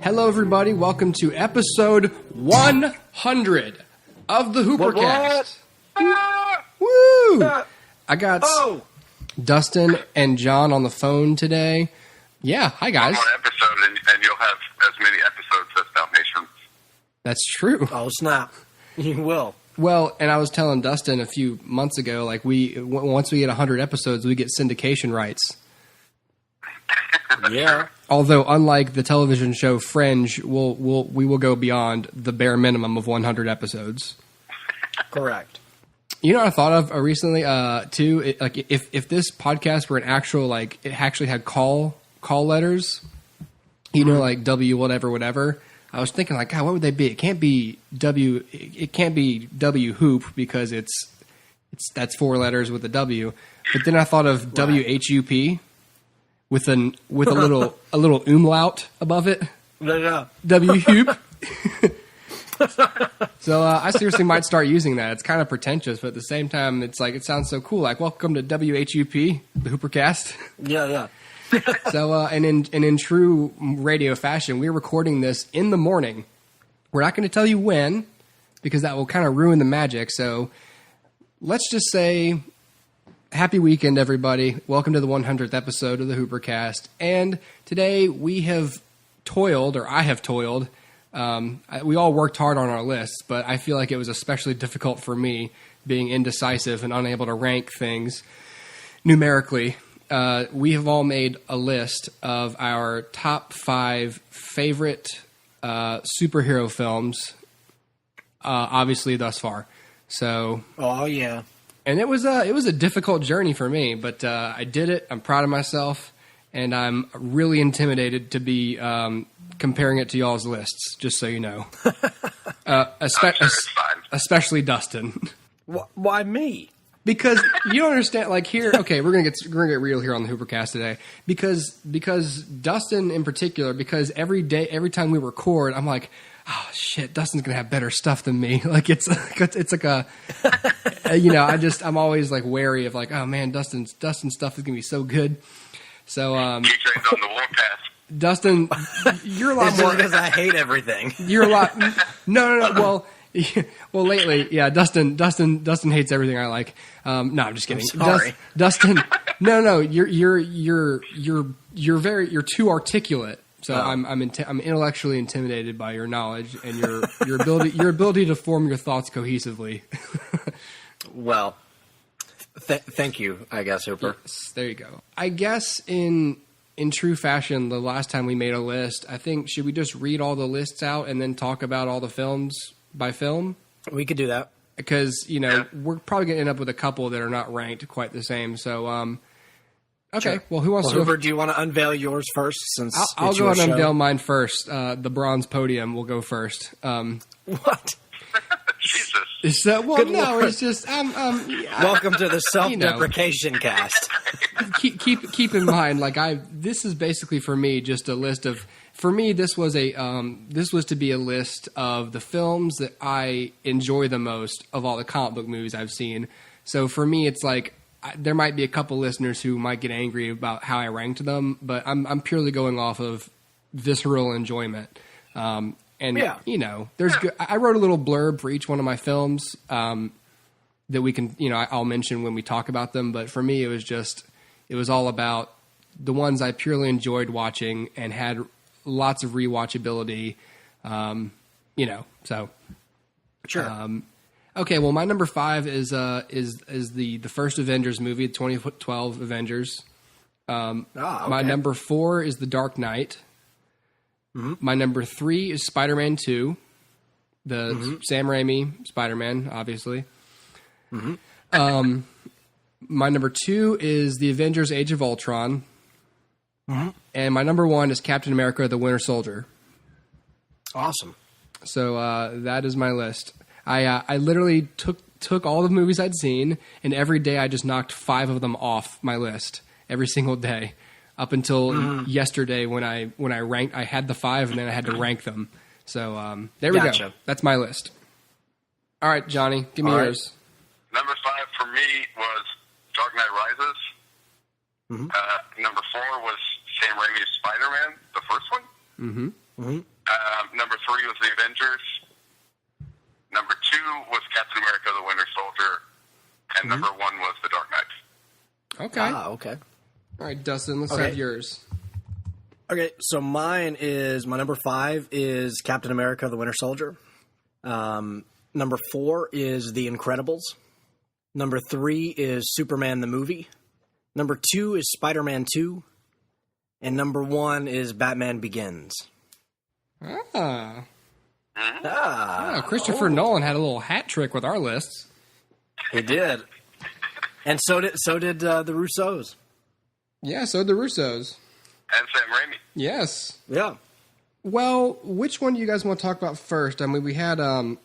Hello, everybody. Welcome to episode 100 of the HooperCast. Woo! I got Dustin and John on the phone today. Yeah, hi, guys. One more episode, and you'll have as many episodes as Dalmatians. That's true. Oh, snap. You will. Well, and I was telling Dustin a few months ago, like once we get 100 episodes, we get syndication rights. Yeah. Although, unlike the television show Fringe, we will go beyond the bare minimum of 100 episodes. Correct. You know what I thought of recently too? If this podcast were an actual, like, it actually had call letters, you know, like W whatever. I was thinking, like, God, what would they be? It can't be W. It can't be WHUP because that's 4 letters with a W. But then I thought of WHUP with a little umlaut above it. Yeah. WHUP. So I seriously might start using that. It's kind of pretentious, but at the same time, it's like, it sounds so cool. Like, welcome to WHUP, the HooperCast. Yeah. So, and in true radio fashion, we're recording this in the morning. We're not going to tell you when, because that will kind of ruin the magic. So let's just say, happy weekend, everybody. Welcome to the 100th episode of the HooperCast. And today we have toiled, or I have toiled. We all worked hard on our lists, but I feel like it was especially difficult for me, being indecisive and unable to rank things numerically. We have all made a list of our top 5 favorite superhero films, obviously thus far. So, oh yeah, and it was a difficult journey for me, but I did it. I'm proud of myself, and I'm really intimidated to be comparing it to y'all's lists. Just so you know, especially Dustin. Why me? Because you don't understand, like, here, okay, we're gonna get real here on the HooperCast today. Because Dustin in particular, because every time we record, I'm like, oh shit, Dustin's gonna have better stuff than me. Like, it's like a, you know, I'm always like wary of, like, oh man, Dustin's stuff is gonna be so good. So DJ's on the warpath. Dustin, you're a lot more because I hate everything. You're a lot. No. Well, lately, yeah. Dustin hates everything I like. No, I'm just kidding. Sorry. Dustin. No. You're too articulate. So I'm intellectually intimidated by your knowledge and your ability to form your thoughts cohesively. Well, thank you, I guess, Hooper. Yes, there you go. I guess in true fashion, the last time we made a list, I think, should we just read all the lists out and then talk about all the films by film? We could do that. Because, you know, we're probably going to end up with a couple that are not ranked quite the same. So, okay. Sure. Well, who wants to... Hooper, do you want to unveil yours first? Since I'll go and unveil mine first. The bronze podium will go first. What? Jesus. So, well, Good no, Lord. It's just... Welcome to the self-deprecation cast. Keep in mind, like, this is basically for me just a list of... For me, this was to be a list of the films that I enjoy the most of all the comic book movies I've seen. So for me, it's like there might be a couple listeners who might get angry about how I ranked them, but I'm purely going off of visceral enjoyment. And you know, I wrote a little blurb for each one of my films that we can, you know, I'll mention when we talk about them. But for me, it was all about the ones I purely enjoyed watching and had lots of rewatchability, you know. So, Sure. Okay. Well, my number 5 is the first Avengers movie, the 2012 Avengers. Okay. My number 4 is The Dark Knight. Mm-hmm. My number 3 is Spider-Man 2, the Sam Raimi Spider-Man, obviously. Mm-hmm. My number 2 is The Avengers: Age of Ultron. Mm-hmm. And my number 1 is Captain America: The Winter Soldier. Awesome. So that is my list. I literally took all the movies I'd seen, and every day I just knocked 5 of them off my list every single day, up until yesterday when I ranked. I had the 5, and then I had to rank them. So there we go. That's my list. All right, Johnny, give me yours. Number 5 for me was Dark Knight Rises. Mm-hmm. Number 4 was Sam Raimi's Spider-Man, the first one. Mm-hmm. Mm-hmm. Number 3 was the Avengers. Number 2 was Captain America: The Winter Soldier, and number 1 was The Dark Knight. Okay. Okay. All right, Dustin, let's Okay. have yours. Okay, so my number 5 is Captain America: The Winter Soldier. Number 4 is The Incredibles. Number 3 is Superman the Movie. Number 2 is Spider-Man 2. And number 1 is Batman Begins. Christopher Nolan had a little hat trick with our lists. He did. And so did the Russos. Yeah, so did the Russos. And Sam Raimi. Yes. Yeah. Well, which one do you guys want to talk about first? I mean, we had, do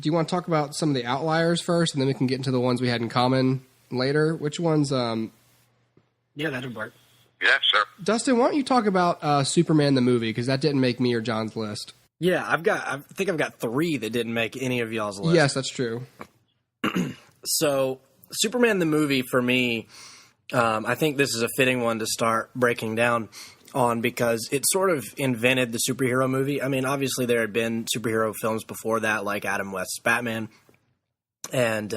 you want to talk about some of the outliers first, and then we can get into the ones we had in common later? Which ones, Yeah, that'd work. Yeah, sure. Dustin, why don't you talk about Superman the movie, because that didn't make me or John's list. Yeah, I think I've got 3 that didn't make any of y'all's list. Yes, that's true. So, Superman the movie, for me, I think this is a fitting one to start breaking down on because it sort of invented the superhero movie. I mean, obviously there had been superhero films before that, like Adam West's Batman, and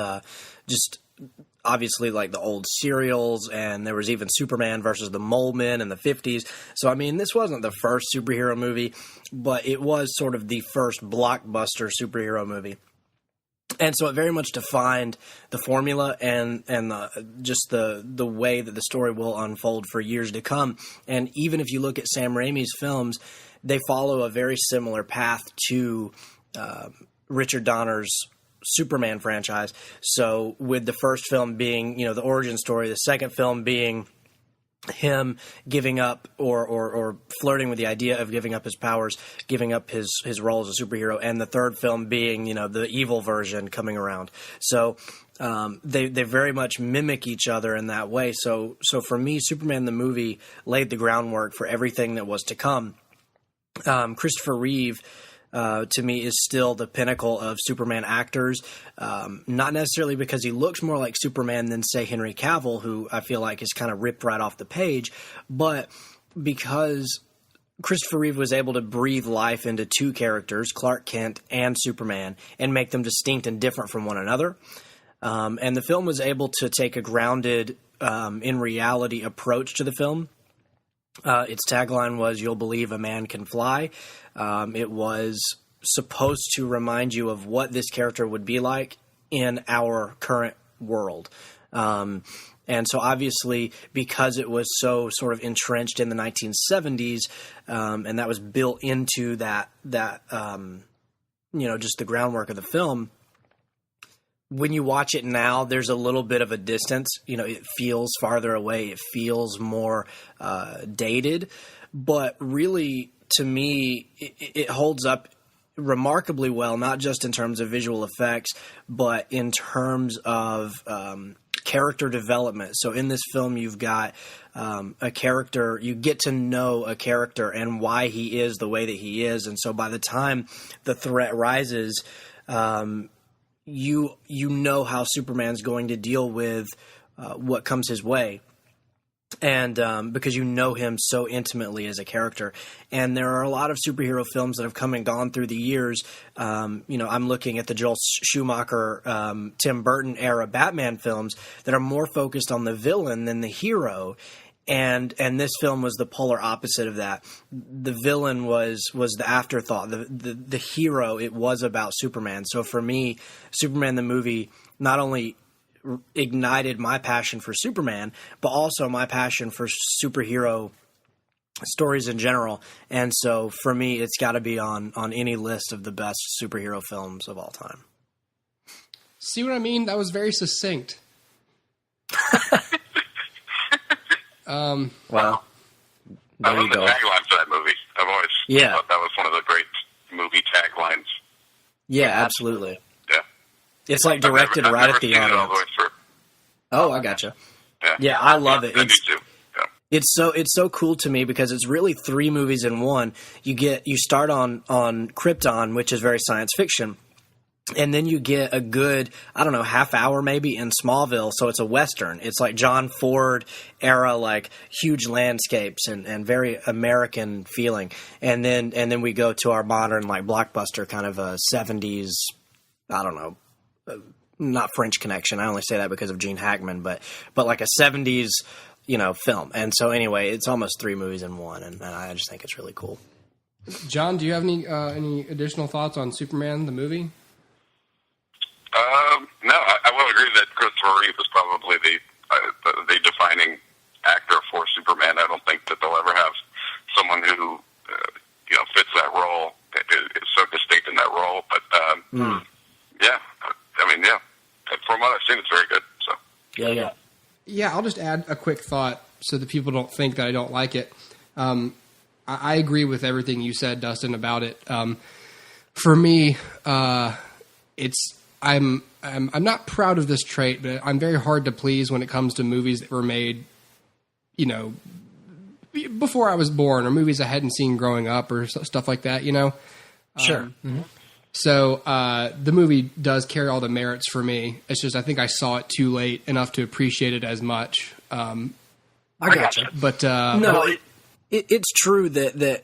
just obviously like the old serials, and there was even Superman versus the Mole Men in the 50s. So, I mean, this wasn't the first superhero movie, but it was sort of the first blockbuster superhero movie. And so it very much defined the formula and the way that the story will unfold for years to come. And even if you look at Sam Raimi's films, they follow a very similar path to Richard Donner's Superman franchise. So with the first film being, the origin story, the second film being him giving up or flirting with the idea of giving up his powers, giving up his role as a superhero, and the third film being, the evil version coming around. So they very much mimic each other in that way. So for me, Superman the movie laid the groundwork for everything that was to come. Christopher Reeve, to me, is still the pinnacle of Superman actors, not necessarily because he looks more like Superman than, say, Henry Cavill, who I feel like is kind of ripped right off the page, but because Christopher Reeve was able to breathe life into 2 characters, Clark Kent and Superman, and make them distinct and different from one another. And the film was able to take a grounded, in reality approach to the film. Its tagline was, "You'll believe a man can fly." It was supposed to remind you of what this character would be like in our current world. And so obviously, because it was so sort of entrenched in the 1970s, and that was built into that just the groundwork of the film, when you watch it now, there's a little bit of a distance. It feels farther away. It feels more dated. But really, to me, it holds up remarkably well, not just in terms of visual effects, but in terms of character development. So in this film, you've got a character, you get to know a character and why he is the way that he is. And so by the time the threat rises, you know how Superman's going to deal with what comes his way. And because you know him so intimately as a character. And there are a lot of superhero films that have come and gone through the years. I'm looking at the Joel Schumacher, Tim Burton era Batman films that are more focused on the villain than the hero. And this film was the polar opposite of that. The villain was the afterthought. The hero, it was about Superman. So for me, Superman the movie not only ignited my passion for Superman, but also my passion for superhero stories in general. And so for me, it's got to be on any list of the best superhero films of all time. See what I mean? That was very succinct. Well, I love the tagline for that movie. I've always thought that was one of the great movie taglines. Yeah, absolutely. Yeah. It's like directed right at the audience. Oh, I gotcha. Yeah, I love it. It's so cool to me because it's really 3 movies in one. You start on Krypton, which is very science fiction. And then you get a good, I don't know, half hour maybe in Smallville. So it's a Western. It's like John Ford era, like huge landscapes and very American feeling. And then we go to our modern, like blockbuster kind of a 70s, I don't know, not French Connection. I only say that because of Gene Hackman, but like a 70s, film. And so anyway, it's almost 3 movies in one. And I just think it's really cool. John, do you have any additional thoughts on Superman, the movie? No, I will agree that Christopher Reeve is probably the defining actor for Superman. I don't think that they'll ever have someone who fits that role, is so distinct in that role. But yeah, from what I've seen, it's very good. So yeah. I'll just add a quick thought so that people don't think that I don't like it. I agree with everything you said, Dustin, about it. For me, I'm not proud of this trait, but I'm very hard to please when it comes to movies that were made, before I was born, or movies I hadn't seen growing up, or stuff like that. Sure. So the movie does carry all the merits for me. It's just I think I saw it too late enough to appreciate it as much. I gotcha. But no, it's true that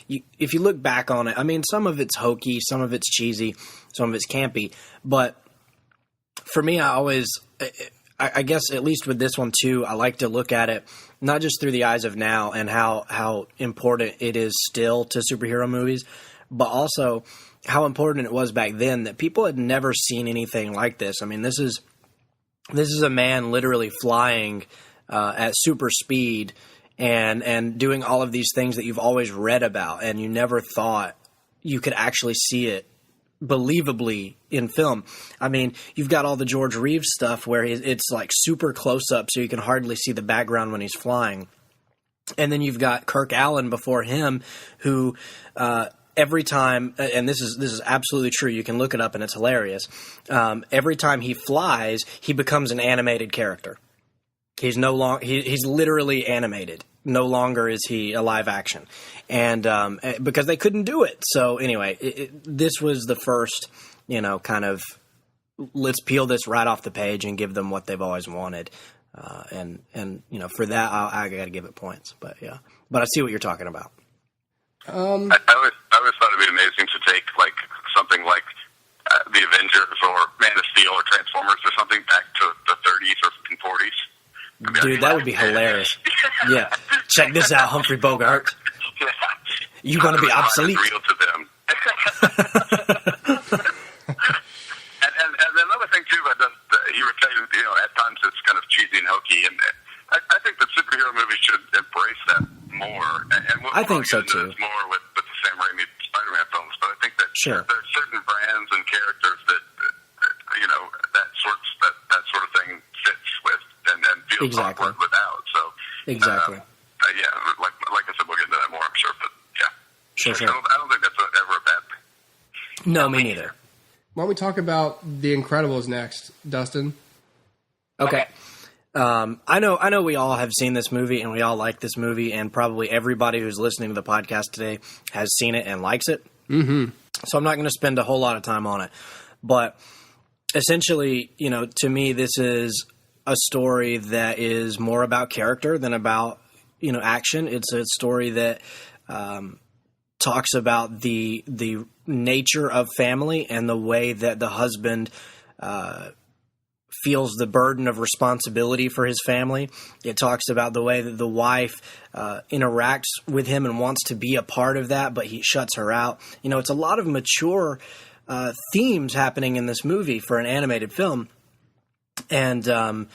if you look back on it, I mean, some of it's hokey, some of it's cheesy, some of it's campy. But for me, I guess at least with this one too, I like to look at it not just through the eyes of now and how important it is still to superhero movies, but also how important it was back then that people had never seen anything like this. I mean, this is a man literally flying at super speed and doing all of these things that you've always read about, and you never thought you could actually see it believably in film. I mean, you've got all the George Reeves stuff where it's like super close up, so you can hardly see the background when he's flying. And then you've got Kirk Allen before him, who every time, and this is absolutely true, you can look it up and it's hilarious. Every time he flies, he becomes an animated character. He's he's literally animated. No longer is he a live action. And because they couldn't do it. So anyway, this was the first, kind of let's peel this right off the page and give them what they've always wanted. And for that, I got to give it points. But yeah, but I see what you're talking about. I always thought it'd be amazing to take like something like the Avengers or Man of Steel or Transformers or something back to the 30s or 40s. Dude, that would be hilarious. Yeah. Check this out, Humphrey Bogart. Yeah. You're going to be obsolete. Real to them. and another thing, too, you were saying, at times it's kind of cheesy and hokey. And I think that superhero movies should embrace that more. And I think so, too. More with the Sam Raimi Spider-Man films. But I think that sure. There's certain brands and characters that that sort of thing fits with and feels exactly. awkward without. So exactly. Yeah, like I said, we'll get into that more, I'm sure. But yeah, sure. I don't think that's ever a bad thing. No, me neither. Why don't we talk about The Incredibles next, Dustin? Okay. I know we all have seen this movie and we all like this movie, and probably everybody who's listening to the podcast today has seen it and likes it. Mm-hmm. So I'm not going to spend a whole lot of time on it. But essentially, to me, this is a story that is more about character than about, action. It's a story that talks about the nature of family and the way that the husband feels the burden of responsibility for his family. It talks about the way that the wife interacts with him and wants to be a part of that, but he shuts her out. It's a lot of mature themes happening in this movie for an animated film. And on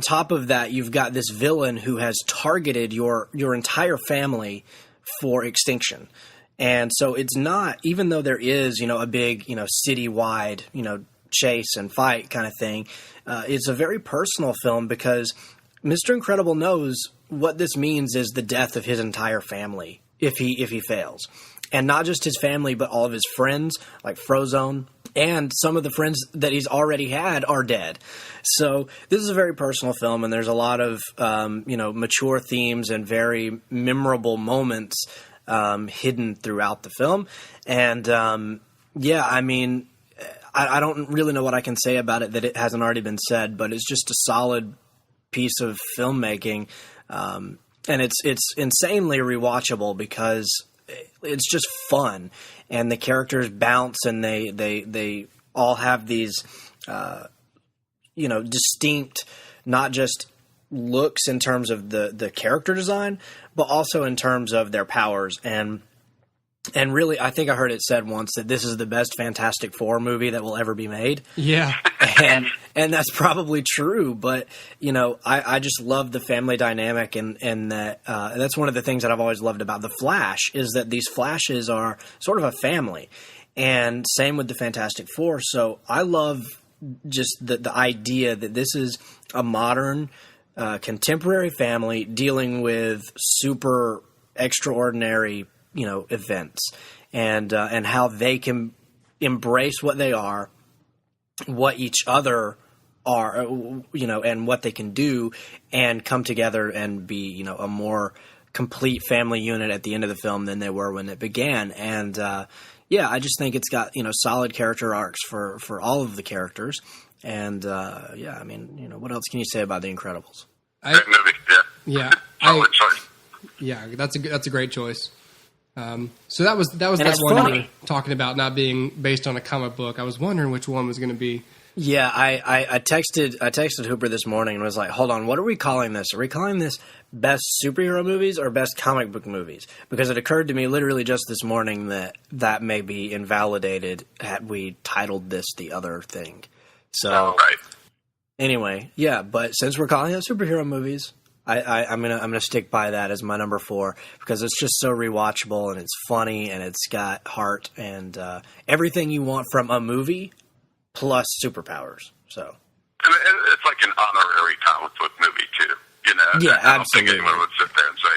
top of that, you've got this villain who has targeted your entire family for extinction. And so it's not, even though there is, a big, citywide, chase and fight kind of thing, it's a very personal film because Mr. Incredible knows what this means is the death of his entire family if he fails. And not just his family, but all of his friends, like Frozone, and some of the friends that he's already had are dead. So this is a very personal film, and there's a lot of mature themes and very memorable moments hidden throughout the film. And I mean, I don't really know what I can say about it that it hasn't already been said, but it's just a solid piece of filmmaking, and it's insanely rewatchable because it's just fun, and the characters bounce, and they all have these distinct, not just looks in terms of the character design, but also in terms of their powers. And really, I think I heard it said once that this is the best Fantastic Four movie that will ever be made. Yeah. And that's probably true, but I just love the family dynamic, and that that's one of the things that I've always loved about the Flash is that these Flashes are sort of a family, and same with the Fantastic Four. So I love just the idea that this is a modern, contemporary family dealing with super extraordinary events, and how they can embrace what they are, what each other are, and what they can do, and come together and be, a more complete family unit at the end of the film than they were when it began. And I just think it's got solid character arcs for all of the characters. And what else can you say about The Incredibles? Great movie, Yeah, solid choice. Yeah, that's a great choice. So that was that one funny. you were talking about not being based on a comic book. I was wondering which one was going to be. Yeah, I texted Hooper this morning and was like, hold on, what are we calling this? Are we calling this best superhero movies or best comic book movies? Because it occurred to me literally just this morning that may be invalidated had we titled this the other thing. So Right. anyway, yeah, but since we're calling it superhero movies, I'm gonna stick by that as my number 4 because it's just so rewatchable, and it's funny, and it's got heart, and everything you want from a movie plus superpowers. So And it's like an honorary comic book movie too. Yeah, I don't think absolutely. anyone would sit there and say,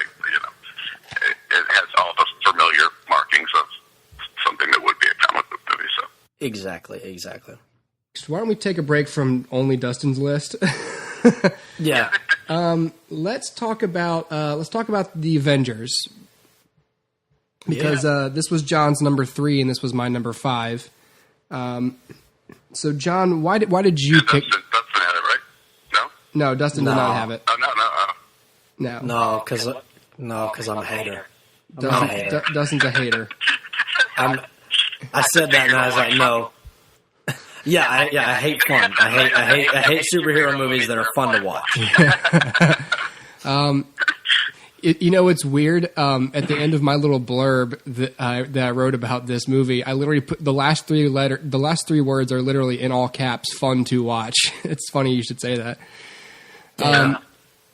it has all the familiar markings of something that would be a comic book movie. So exactly. So why don't we take a break from only Dustin's list? Yeah. Let's talk about the Avengers, because this was John's number 3 and this was my number 5. So John, why did you pick? Dustin had it, right? No, No, Dustin did not have it. oh no. No, Because I'm a hater. Dustin's a hater. I said that and I was like, no. I hate fun. I hate superhero movies that are fun to watch. It's weird. At the end of my little blurb that I wrote about this movie, I literally put the last 3 words are literally in all caps. Fun to watch. It's funny you should say that.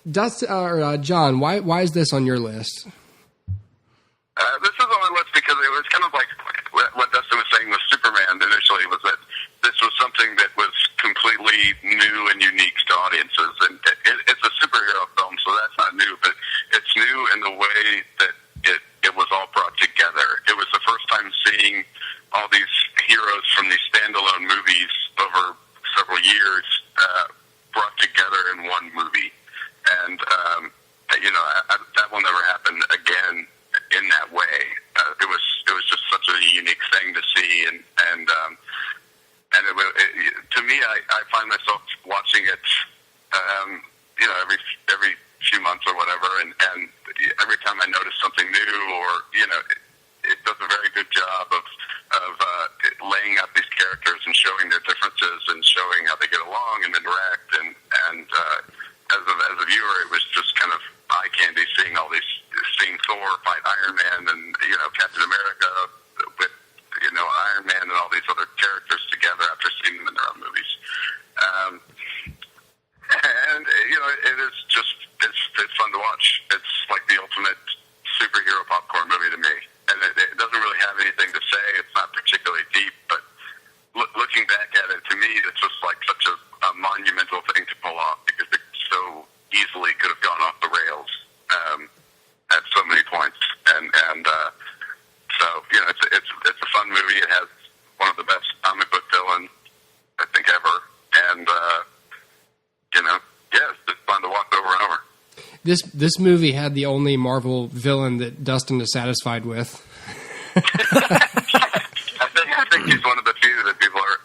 John, why is this on your list? This is on my list because it was kind of like what Dustin was saying with Superman initially, was that this was something that was completely new and unique to audiences. And it's a superhero film, so that's not new, but it's new in the way that it was all brought together. It was the first time seeing all these heroes from these standalone movies over several years brought together in one movie. And, that will never happen again in that way. It was just such a unique thing to see, and to me, I find myself watching it, every few months or whatever, and every time I notice something new, or it does a very good job of laying out these characters and showing their differences and showing how they get along and interact, and as a viewer, it was just kind of eye candy seeing Thor fight Iron Man and Captain America with Iron Man and all these other characters together after seeing them in their own movies. And it is just it's fun to watch. It's like the ultimate superhero popcorn movie to me, and it doesn't really have anything to say. It's not particularly deep, but looking back at it, to me, it's just like such a monumental thing to pull off because it so easily could have gone off the rails at so many points, and so it's a fun movie. It has one of the best comic book villains I think ever, and it's fun to watch over and over. This movie had the only Marvel villain that Dustin is satisfied with. I think he's one of the few that people are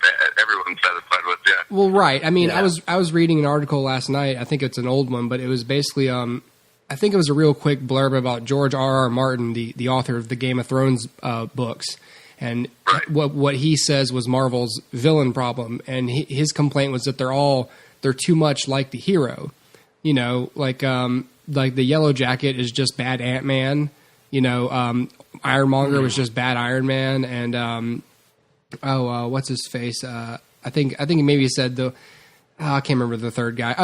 Well, right. I mean, Yeah. I was reading an article last night. I think it's an old one, but it was basically I think it was a real quick blurb about George R.R. Martin, the author of the Game of Thrones books, and what he says was Marvel's villain problem, and his complaint was that they're too much like the hero, you know, like the Yellow Jacket is just bad Ant-Man, you know, Ironmonger was just bad Iron Man, and what's his face? I think maybe he said I can't remember the third guy.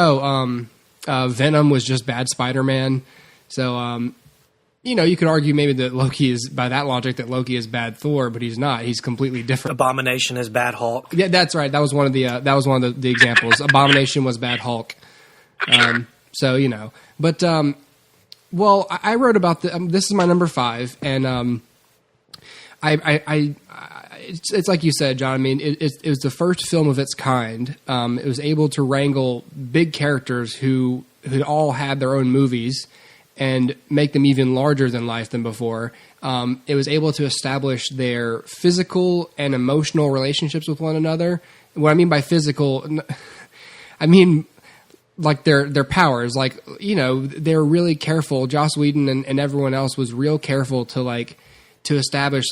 Venom was just bad Spider-Man. So, you know, you could argue maybe that Loki is, by that logic, that Loki is bad Thor, but he's not. He's completely different. Abomination is bad Hulk. Yeah, that's right. That was one of the examples. Abomination was bad Hulk. So, you know, but, well, I wrote about this is my number 5, and, it's like you said, John. I mean, it was the first film of its kind. It was able to wrangle big characters who all had their own movies and make them even larger than life than before. It was able to establish their physical and emotional relationships with one another. What I mean by physical, I mean like their powers. Like, you know, they were really careful. Joss Whedon and everyone else was real careful to establish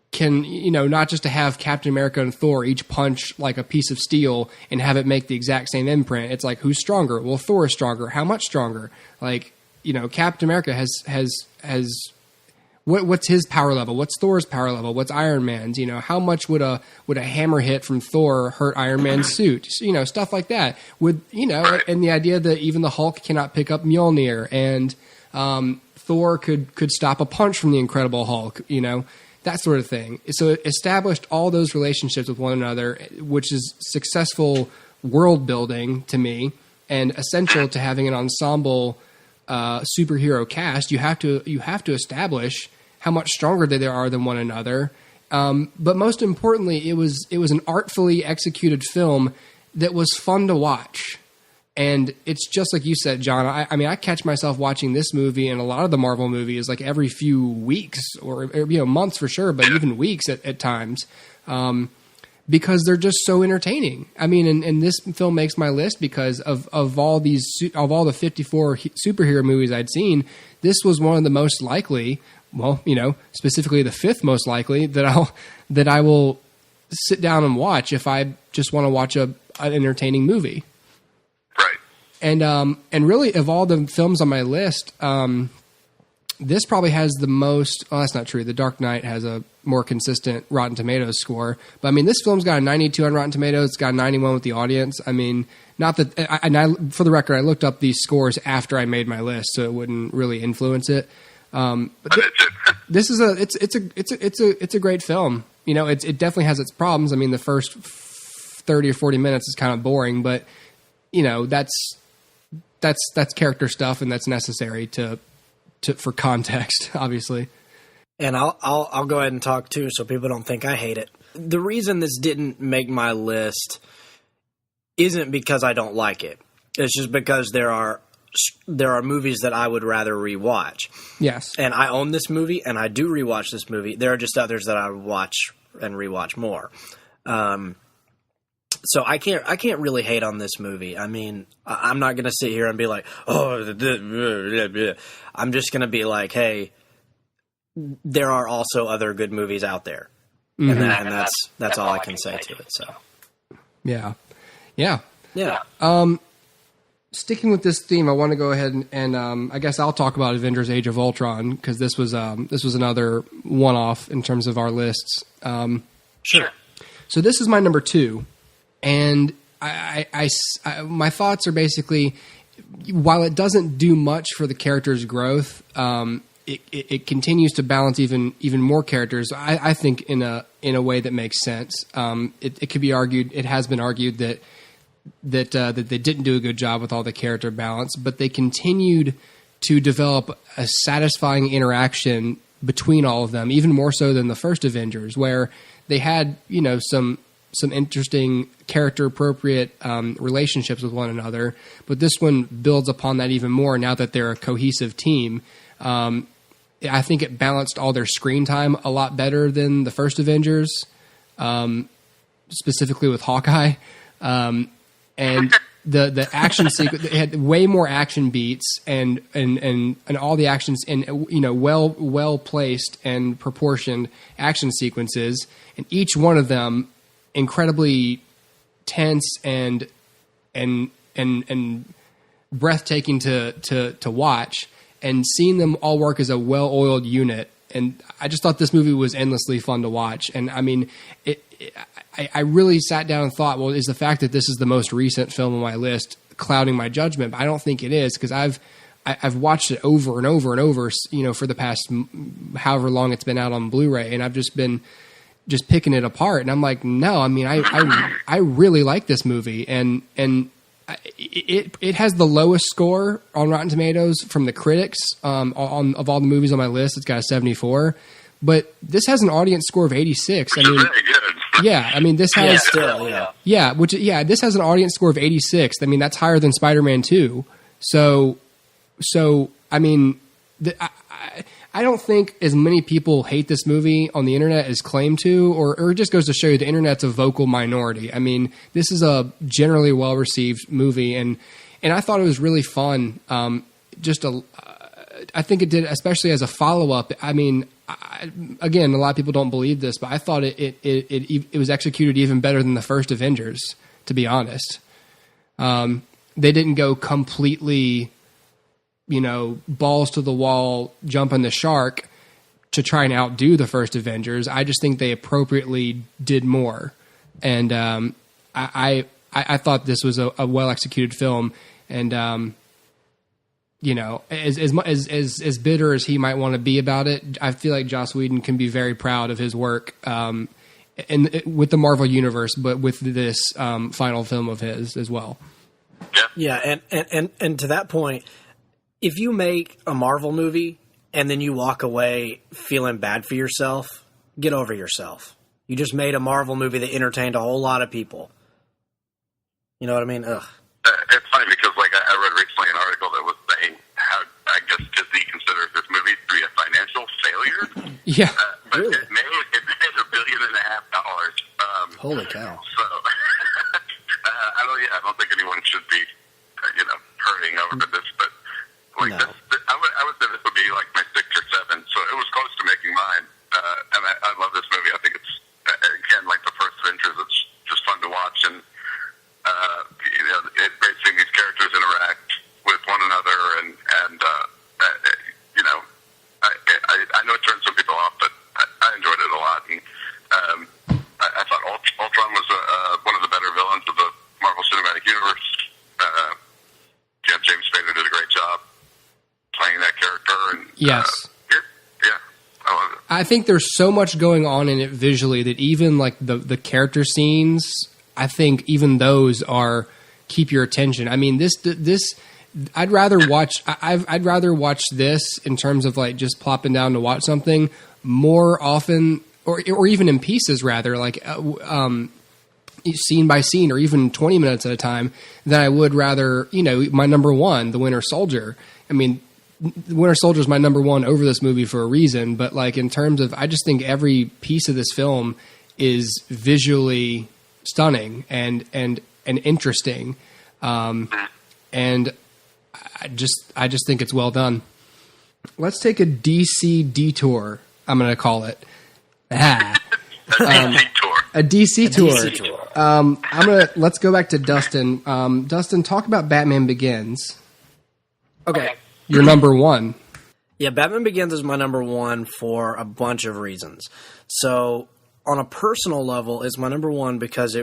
can, you know, not just to have Captain America and Thor each punch like a piece of steel and have it make the exact same imprint. It's like, who's stronger? Well, Thor is stronger. How much stronger? Like, you know, Captain America has what's his power level? What's Thor's power level? What's Iron Man's? You know, how much would a hammer hit from Thor hurt Iron Man's suit? You know, stuff like that. And the idea that even the Hulk cannot pick up Mjolnir, and Thor could stop a punch from the Incredible Hulk. You know, that sort of thing. So it established all those relationships with one another, which is successful world building to me, and essential to having an ensemble superhero cast. You have to establish how much stronger they are than one another. But most importantly, it was an artfully executed film that was fun to watch. And it's just like you said, John. I mean, I catch myself watching this movie and a lot of the Marvel movies like every few weeks or you know, months for sure, but even weeks at times, because they're just so entertaining. I mean, and this film makes my list because of all the 54 superhero movies I'd seen, this was one of the most likely. Well, you know, specifically the 5th most likely that I will sit down and watch if I just want to watch an entertaining movie. And really, of all the films on my list, this probably has the most. Oh, that's not true. The Dark Knight has a more consistent Rotten Tomatoes score. But I mean, this film's got a 92 on Rotten Tomatoes. It's got a 91 with the audience. I mean, not that. For the record, I looked up these scores after I made my list, so it wouldn't really influence it. But this is it's a great film. You know, it definitely has its problems. I mean, the first 30 or 40 minutes is kind of boring, but you know, that's character stuff, and that's necessary for context, obviously. And I'll go ahead and talk too, so people don't think I hate it. The reason this didn't make my list isn't because I don't like it. It's just because there are movies that I would rather rewatch. Yes. And I own this movie, and I do rewatch this movie. There are just others that I would watch and rewatch more. So I can't really hate on this movie. I mean, I'm not going to sit here and be like, oh, I'm just going to be like, hey, there are also other good movies out there. Mm-hmm. And that's all I can say to it. So, yeah. Sticking with this theme, I want to go ahead and I guess I'll talk about Avengers: Age of Ultron, because this was another one-off in terms of our lists. Sure. So this is my number 2. And my thoughts are basically, while it doesn't do much for the character's growth, it continues to balance even more characters. I think in a way that makes sense. It could be argued. It has been argued that they didn't do a good job with all the character balance, but they continued to develop a satisfying interaction between all of them, even more so than the first Avengers, where they had, you know, some interesting character appropriate relationships with one another, but this one builds upon that even more now that they're a cohesive team. I think it balanced all their screen time a lot better than the first Avengers, specifically with Hawkeye. And the action sequence, it had way more action beats and all the actions in, well placed and proportioned action sequences, and each one of them incredibly tense and breathtaking to watch, and seeing them all work as a well-oiled unit. And I just thought this movie was endlessly fun to watch. And I mean, I really sat down and thought, well, is the fact that this is the most recent film on my list clouding my judgment? But I don't think it is, because I've watched it over and over and over, for the past however long it's been out on Blu-ray, and I've just been picking it apart. And I'm like, no, I mean, I really like this movie, and it has the lowest score on Rotten Tomatoes from the critics of all the movies on my list. It's got a 74, but this has an audience score of 86. I mean, very good. yeah, I mean, this has this has an audience score of 86. I mean, that's higher than Spider-Man 2. So I mean, I don't think as many people hate this movie on the internet as claim to, or it just goes to show you the internet's a vocal minority. I mean, this is a generally well-received movie, and I thought it was really fun. I think it did, especially as a follow-up. I mean, again, a lot of people don't believe this, but I thought it was executed even better than the first Avengers, to be honest. They didn't go completely, balls to the wall, jumping the shark to try and outdo the first Avengers. I just think they appropriately did more. And I thought this was a well executed film. And as bitter as he might want to be about it, I feel like Joss Whedon can be very proud of his work with the Marvel Universe, but with this final film of his as well. Yeah, and to that point, if you make a Marvel movie and then you walk away feeling bad for yourself, get over yourself. You just made a Marvel movie that entertained a whole lot of people. You know what I mean? Ugh. It's funny because, I read recently an article that was saying how, I guess, Disney considers this movie to be a financial failure. Yeah. But really? it made $1.5 billion. Holy cow. So, I don't think anyone should be, hurting over this, but No. this, I would say this would be like my 6 or 7, so it was close to making mine. And I love this movie. I think it's, again, like the first Avengers, it's just fun to watch, and it's great seeing these characters interact with one another, and I know it turned some people off, but I enjoyed it a lot, and I thought Ultron was one of the better villains of the Marvel Cinematic Universe. James Spader did a great job playing that character, and Yes. I love it. I think there's so much going on in it visually that even like the character scenes, I think even those keep your attention. I mean, this I'd rather watch. I'd rather watch this in terms of like just plopping down to watch something more often, or even in pieces rather, like scene by scene, or even 20 minutes at a time, than I would rather my number one, The Winter Soldier. I mean, The Winter Soldier is my number one over this movie for a reason, but like in terms of, I just think every piece of this film is visually stunning and interesting, and I just think it's well done. Let's take a DC detour. I'm going to call it. A DC tour. Let's go back to Dustin. Dustin, talk about Batman Begins. Okay. Your number one. Yeah, Batman Begins is my number one for a bunch of reasons. So, on a personal level, it's my number one because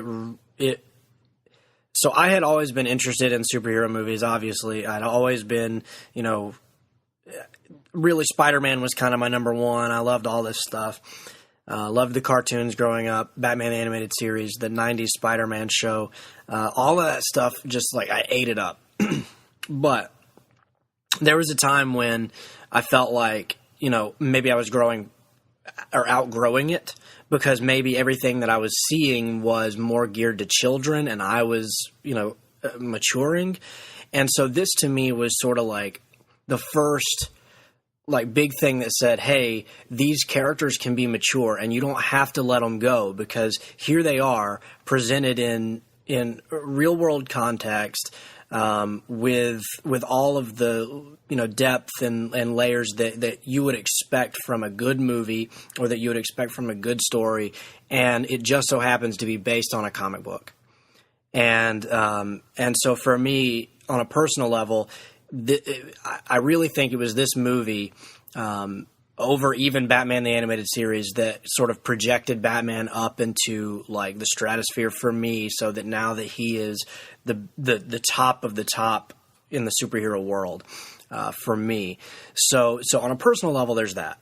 So I had always been interested in superhero movies, obviously. I'd always been, really Spider-Man was kind of my number one. I loved all this stuff. Loved the cartoons growing up, Batman the Animated Series, the 90s Spider-Man show. All of that stuff, just like I ate it up. But there was a time when I felt like, maybe I was growing or outgrowing it, because maybe everything that I was seeing was more geared to children and I was, maturing. And so this to me was sort of like the first big thing that said, hey, these characters can be mature and you don't have to let them go, because here they are presented in in real world context, with all of the depth and layers that you would expect from a good movie or that you would expect from a good story, and it just so happens to be based on a comic book. And so for me, on a personal level, I really think it was this movie, over even Batman the Animated Series, that sort of projected Batman up into like the stratosphere for me, so that now that he is the top of the top in the superhero world for me. So on a personal level, there's that.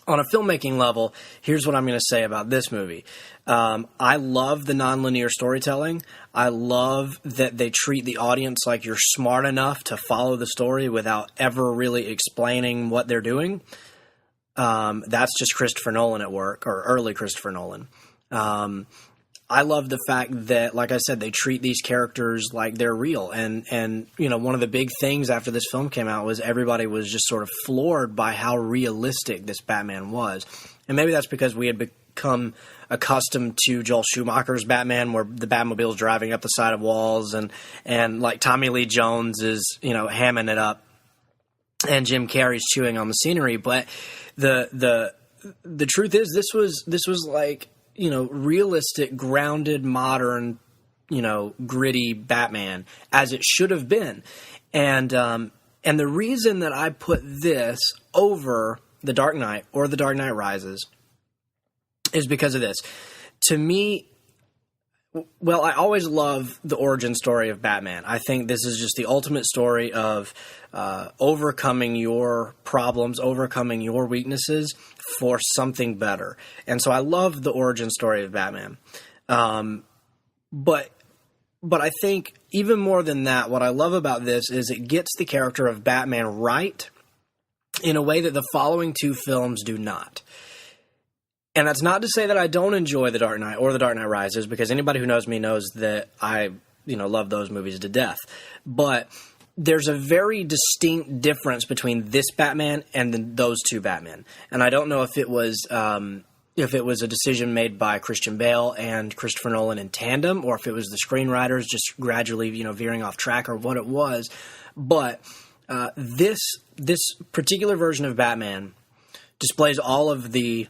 On a filmmaking level, here's what I'm going to say about this movie. I love the nonlinear storytelling. I love that they treat the audience like you're smart enough to follow the story without ever really explaining what they're doing. That's just Christopher Nolan at work, or early Christopher Nolan. I love the fact that, like I said, they treat these characters like they're real. And one of the big things after this film came out was everybody was just sort of floored by how realistic this Batman was. And maybe that's because we had become accustomed to Joel Schumacher's Batman, where the Batmobile's driving up the side of walls, and like Tommy Lee Jones is, hamming it up, and Jim Carrey's chewing on the scenery. But the truth is, this was like, realistic, grounded, modern, gritty Batman, as it should have been. And the reason that I put this over The Dark Knight or The Dark Knight Rises is because of this. To me, well, I always love the origin story of Batman. I think this is just the ultimate story of overcoming your problems, overcoming your weaknesses for something better. And so I love the origin story of Batman. But I think even more than that, what I love about this is it gets the character of Batman right in a way that the following two films do not. And that's not to say that I don't enjoy The Dark Knight or The Dark Knight Rises, because anybody who knows me knows that I, love those movies to death. But there's a very distinct difference between this Batman and those two Batman. And I don't know if it was a decision made by Christian Bale and Christopher Nolan in tandem, or if it was the screenwriters just gradually, veering off track, or what it was. But this particular version of Batman displays all of the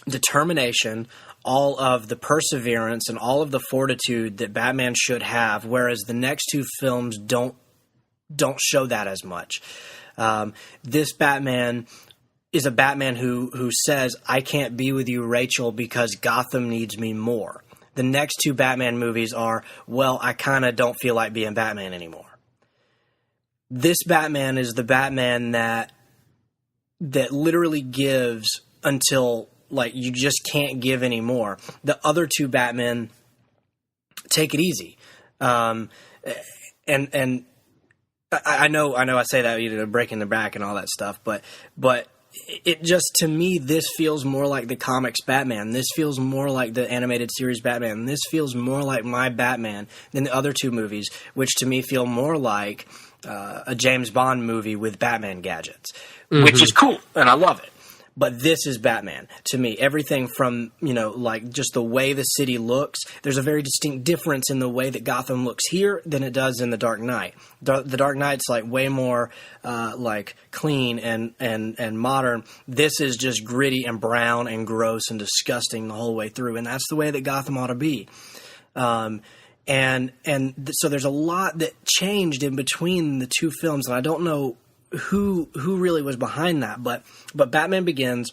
determination, all of the perseverance, and all of the fortitude that Batman should have, whereas the next two films don't show that as much. This Batman is a Batman who says, I can't be with you, Rachel, because Gotham needs me more. The next two Batman movies are, well, I kind of don't feel like being Batman anymore. This Batman is the Batman that literally gives until, like, you just can't give anymore. The other two Batmen take it easy. And I know I say that, breaking the back and all that stuff, but it just, to me, this feels more like the comics Batman. This feels more like the animated series Batman. This feels more like my Batman than the other two movies, which to me feel more like a James Bond movie with Batman gadgets, which is cool, and I love it. But this is Batman to me. Everything from, like just the way the city looks. There's a very distinct difference in the way that Gotham looks here than it does in The Dark Knight. The Dark Knight's like way more like clean and modern. This is just gritty and brown and gross and disgusting the whole way through. And that's the way that Gotham ought to be. So there's a lot that changed in between the two films, and I don't know who really was behind that, but Batman Begins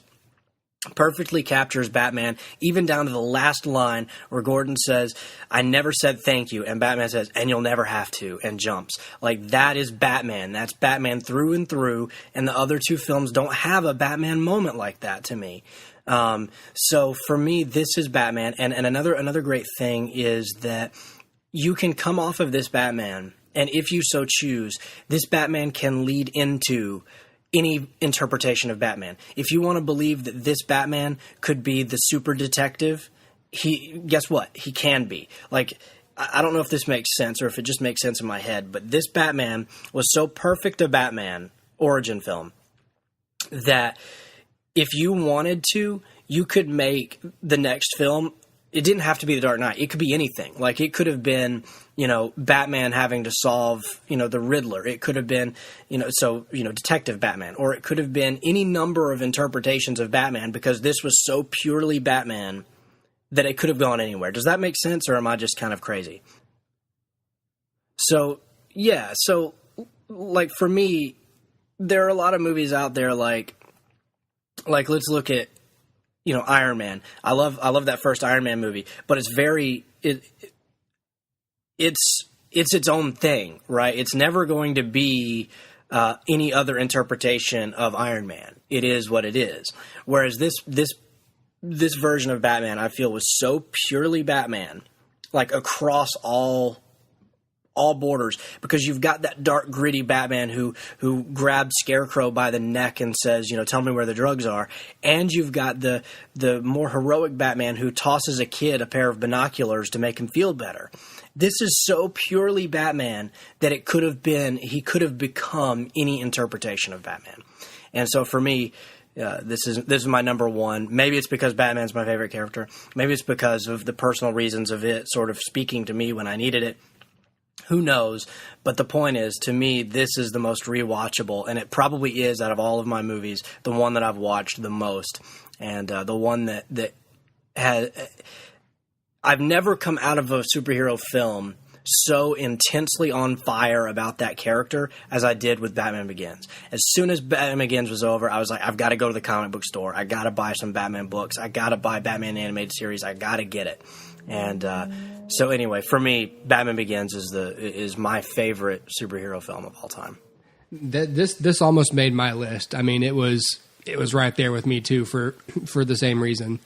perfectly captures Batman, even down to the last line where Gordon says, I never said thank you, and Batman says, and you'll never have to, and jumps. Like, that is Batman. That's Batman through and through, and the other two films don't have a Batman moment like that to me. So for me, this is Batman, and another great thing is that you can come off of this Batman, and if you so choose, this Batman can lead into any interpretation of Batman. If you want to believe that this Batman could be the super detective, guess what? He can be. Like, I don't know if this makes sense or if it just makes sense in my head, but this Batman was so perfect a Batman origin film that if you wanted to, you could make the next film it didn't have to be The Dark Knight. It could be anything. Like, it could have been, Batman having to solve, the Riddler. It could have been, Detective Batman. Or it could have been any number of interpretations of Batman, because this was so purely Batman that it could have gone anywhere. Does that make sense, or am I just kind of crazy? So, yeah. So, like, for me, there are a lot of movies out there like let's look at, Iron Man. I love that first Iron Man movie, but it's its own thing, right? It's never going to be any other interpretation of Iron Man. It is what it is. Whereas this version of Batman, I feel, was so purely Batman, like across all borders, because you've got that dark, gritty Batman who grabs Scarecrow by the neck and says, tell me where the drugs are. And you've got the more heroic Batman who tosses a kid a pair of binoculars to make him feel better. This is so purely Batman that he could have become any interpretation of Batman. And so for me, this is my number one. Maybe it's because Batman's my favorite character. Maybe it's because of the personal reasons of it sort of speaking to me when I needed it. Who knows? But the point is, to me, this is the most rewatchable, and it probably is, out of all of my movies, the one that I've watched the most, and the one that has. I've never come out of a superhero film so intensely on fire about that character as I did with Batman Begins. As soon as Batman Begins was over, I was like, I've got to go to the comic book store. I got to buy some Batman books. I got to buy Batman animated series. I got to get it. And so anyway, for me, Batman Begins is my favorite superhero film of all time. This almost made my list. I mean, it was right there with me too for the same reason.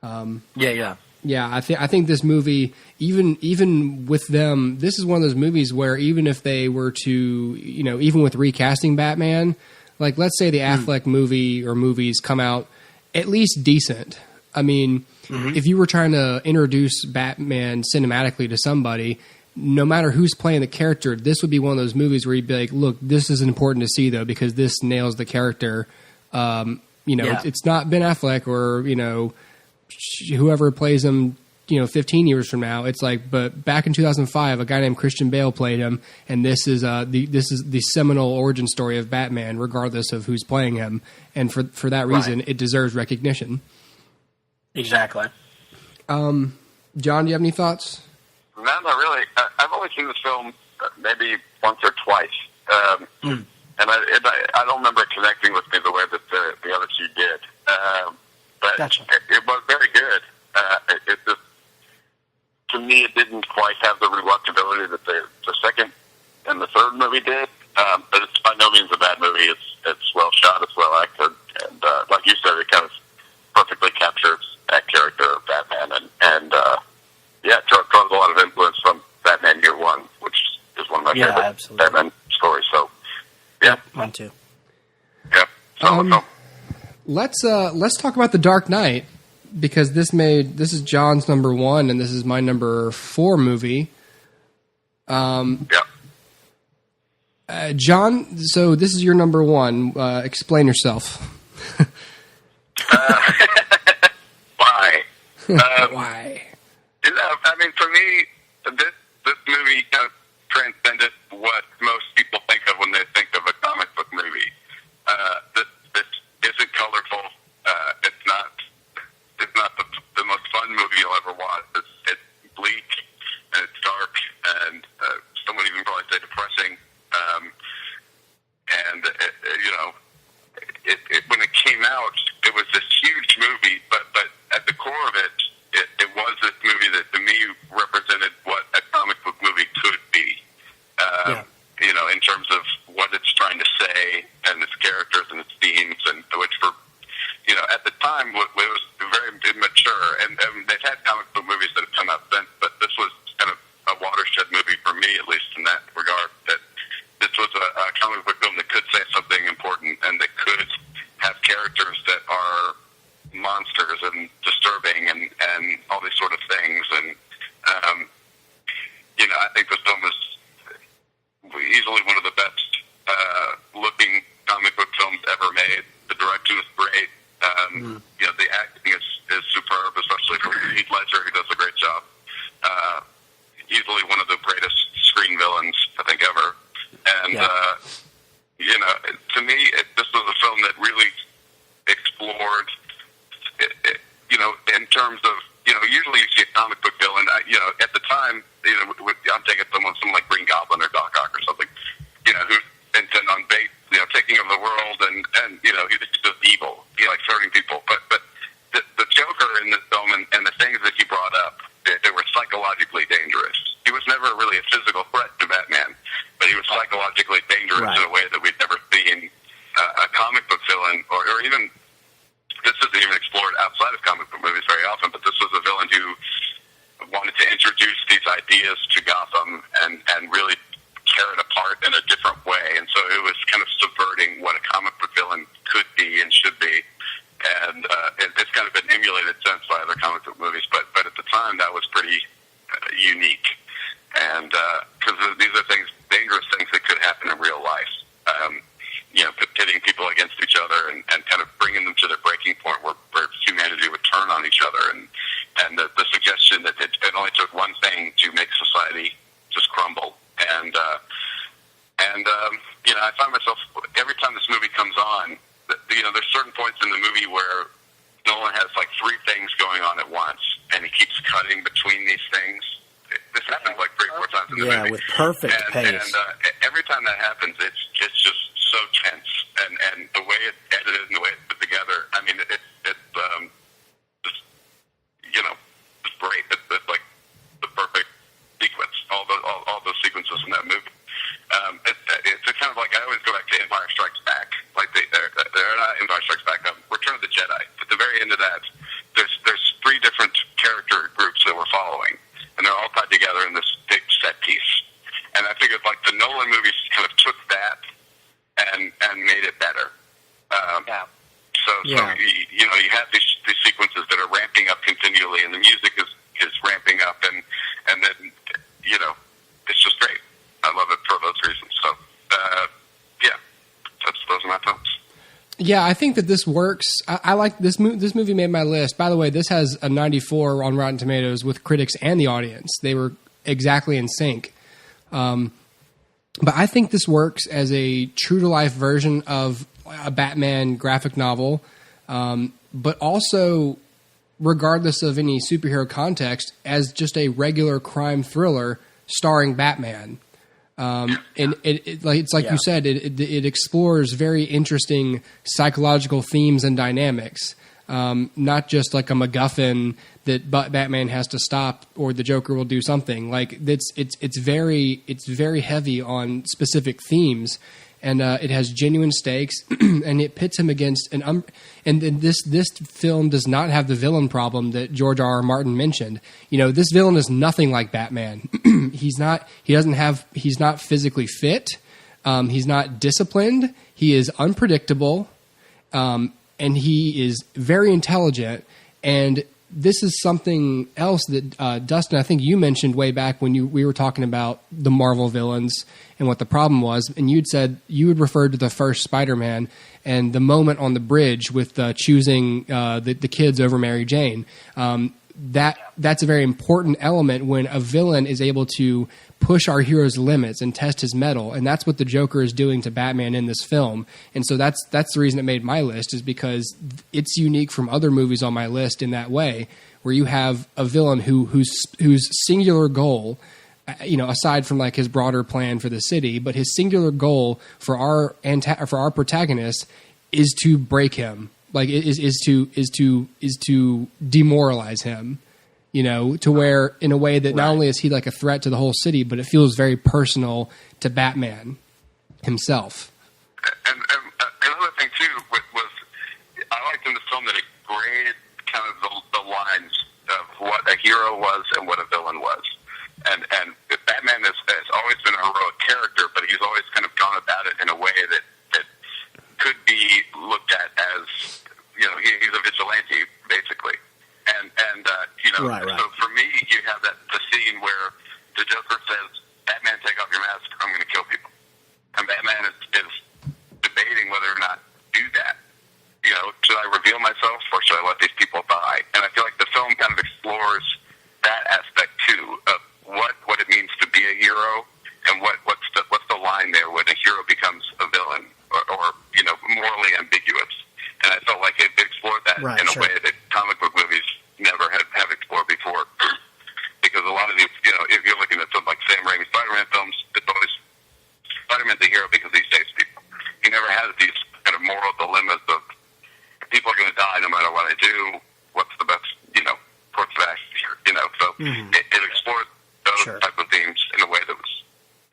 Yeah. I think this movie, even with them, this is one of those movies where even if they were to, even with recasting Batman, like let's say the Affleck movie or movies come out at least decent. I mean, if you were trying to introduce Batman cinematically to somebody, no matter who's playing the character, this would be one of those movies where you'd be like, look, this is important to see though, because this nails the character. It's not Ben Affleck or, whoever plays him, 15 years from now. It's like, but back in 2005, a guy named Christian Bale played him, and this is the seminal origin story of Batman, regardless of who's playing him. And for that reason, It deserves recognition. Exactly. John, do you have any thoughts? No, not really. I've only seen this film maybe once or twice, and I don't remember it connecting with me the way that the other two did. But Gotcha. It was very good. It just, to me, it didn't quite have the rewatchability that the second and the third movie did. But it's by no means a bad movie. It's well shot. It's well acted, and like you said, it kind of perfectly captures that character of Batman, and draws a lot of influence from Batman Year One, which is one of my favorite absolutely. Batman stories. So, yeah, mine too. Yeah. So, Let's talk about The Dark Knight, because this is John's number one, and this is my number 4 movie. John, so this is your number 1. Explain yourself. Why? Why? I mean, for me, this movie kind of transcended what most people think of when they think of a comic book movie. This isn't colorful. It's not the most fun movie you'll ever watch. It's bleak and it's dark and some would even probably say depressing. When it came out, it was this huge movie, but at the core of it was this movie that to me represented what a comic book movie could be. In terms of what it's trying to say and its characters and its themes, and which for at the time it was very immature, and they've had comic book movies that have come out since, but this was kind of a watershed movie for me, at least in that regard, that this was a comic book film that could say something important and that could have characters that are monsters and disturbing and all these sort of things, and I think this film is easily one of the best looking comic book films ever made. The direction is great. The acting is superb, especially from Heath Ledger, who And to me, this was a film that really explored, in terms of, usually you see a comic book villain. At the time, I'm taking someone like Green Goblin or Doc Ock or something, who's intent on taking over the world, and he's just evil. He likes hurting people. But the Joker in this film and the things that he brought up, they were psychologically dangerous. He was never really a physical threat to Batman, but he was psychologically dangerous in a way that we'd never seen a comic book villain, or even, this isn't even explored outside of comic book movies very often, but this was a villain who wanted to introduce these ideas to Gotham and really tear it apart in a different way. And so it was kind of subverting what a comic book villain could be and should be. And it's kind of been emulated since by other comic book movies, but at the time that was pretty unique. And because these are dangerous things that could happen in real life. Pitting people against each other and kind of bringing them to their breaking point where humanity would turn on each other. And the suggestion that it only took one thing to make society just crumble. And I find myself, every time this movie comes on, there's certain points in the movie where Nolan has like three things going on at once, and he keeps cutting between these things. This happens like 3 or 4 times in the movie. Yeah, with perfect pace. And every time that happens, it's just so tense. And the way it's edited and the way it's put together, I mean, it's great. It's like the perfect sequence. All those sequences in that movie. It's kind of like, I always go back to Empire Strikes Back. Like they're not Empire Strikes Back. Return of the Jedi. At the very end of that, there's 3 different character groups that we're following, and they're all tied together in this big set piece. And I figured like the Nolan movies kind of took that and made it better. So you have these sequences that are ramping up continually, and the music is ramping up, and then it's just great. I love it for those reasons. So those are my thoughts. Yeah, I think that this works. I like this movie. This movie made my list. By the way, this has a 94 on Rotten Tomatoes with critics and the audience. They were exactly in sync. But I think this works as a true-to-life version of a Batman graphic novel, but also, regardless of any superhero context, as just a regular crime thriller starring Batman. And it's like you said, it explores very interesting psychological themes and dynamics, not just like a MacGuffin that Batman has to stop or the Joker will do something. Like it's very heavy on specific themes, and it has genuine stakes, and it pits him against and this film does not have the villain problem that George R.R. Martin mentioned. This villain is nothing like Batman. He's not physically fit. He's not disciplined. He is unpredictable, and he is very intelligent. And this is something else that Dustin, I think you mentioned way back when we were talking about the Marvel villains and what the problem was, and you'd said you had referred to the first Spider-Man and the moment on the bridge with choosing the kids over Mary Jane. That's a very important element when a villain is able to push our hero's limits and test his mettle, and that's what the Joker is doing to Batman in this film. And so that's the reason it made my list, is because it's unique from other movies on my list in that way, where you have a villain whose singular goal, aside from like his broader plan for the city, but his singular goal for our protagonist is to break him, like is to demoralize him. To where, in a way that not only is he like a threat to the whole city, but it feels very personal to Batman himself. And another thing too was I liked in the film that it graded kind of the lines of what a hero was and what a villain was. And Batman has always been a heroic character, but he's always kind of gone about it in a way that could be looked at as, he's a vigilante, basically. Right. So for me, you have the scene where the Joker says, "Batman, take off your mask. I'm going to kill people." And Batman is debating whether or not to do that. Should I reveal myself or should I let these people die? And I feel like the film kind of explores that aspect too of what it means to be a hero and what's the line there when a hero morally ambiguous, and I felt like it explored that in a way that comic book movies never have explored before. Because a lot of these, if you're looking at something like Sam Raimi's Spider-Man films, it's always Spider-Man's the hero because he saves people. He never has these kind of moral dilemmas of people are going to die no matter what I do. What's the best, course of action here? So it explored those type of themes in a way that was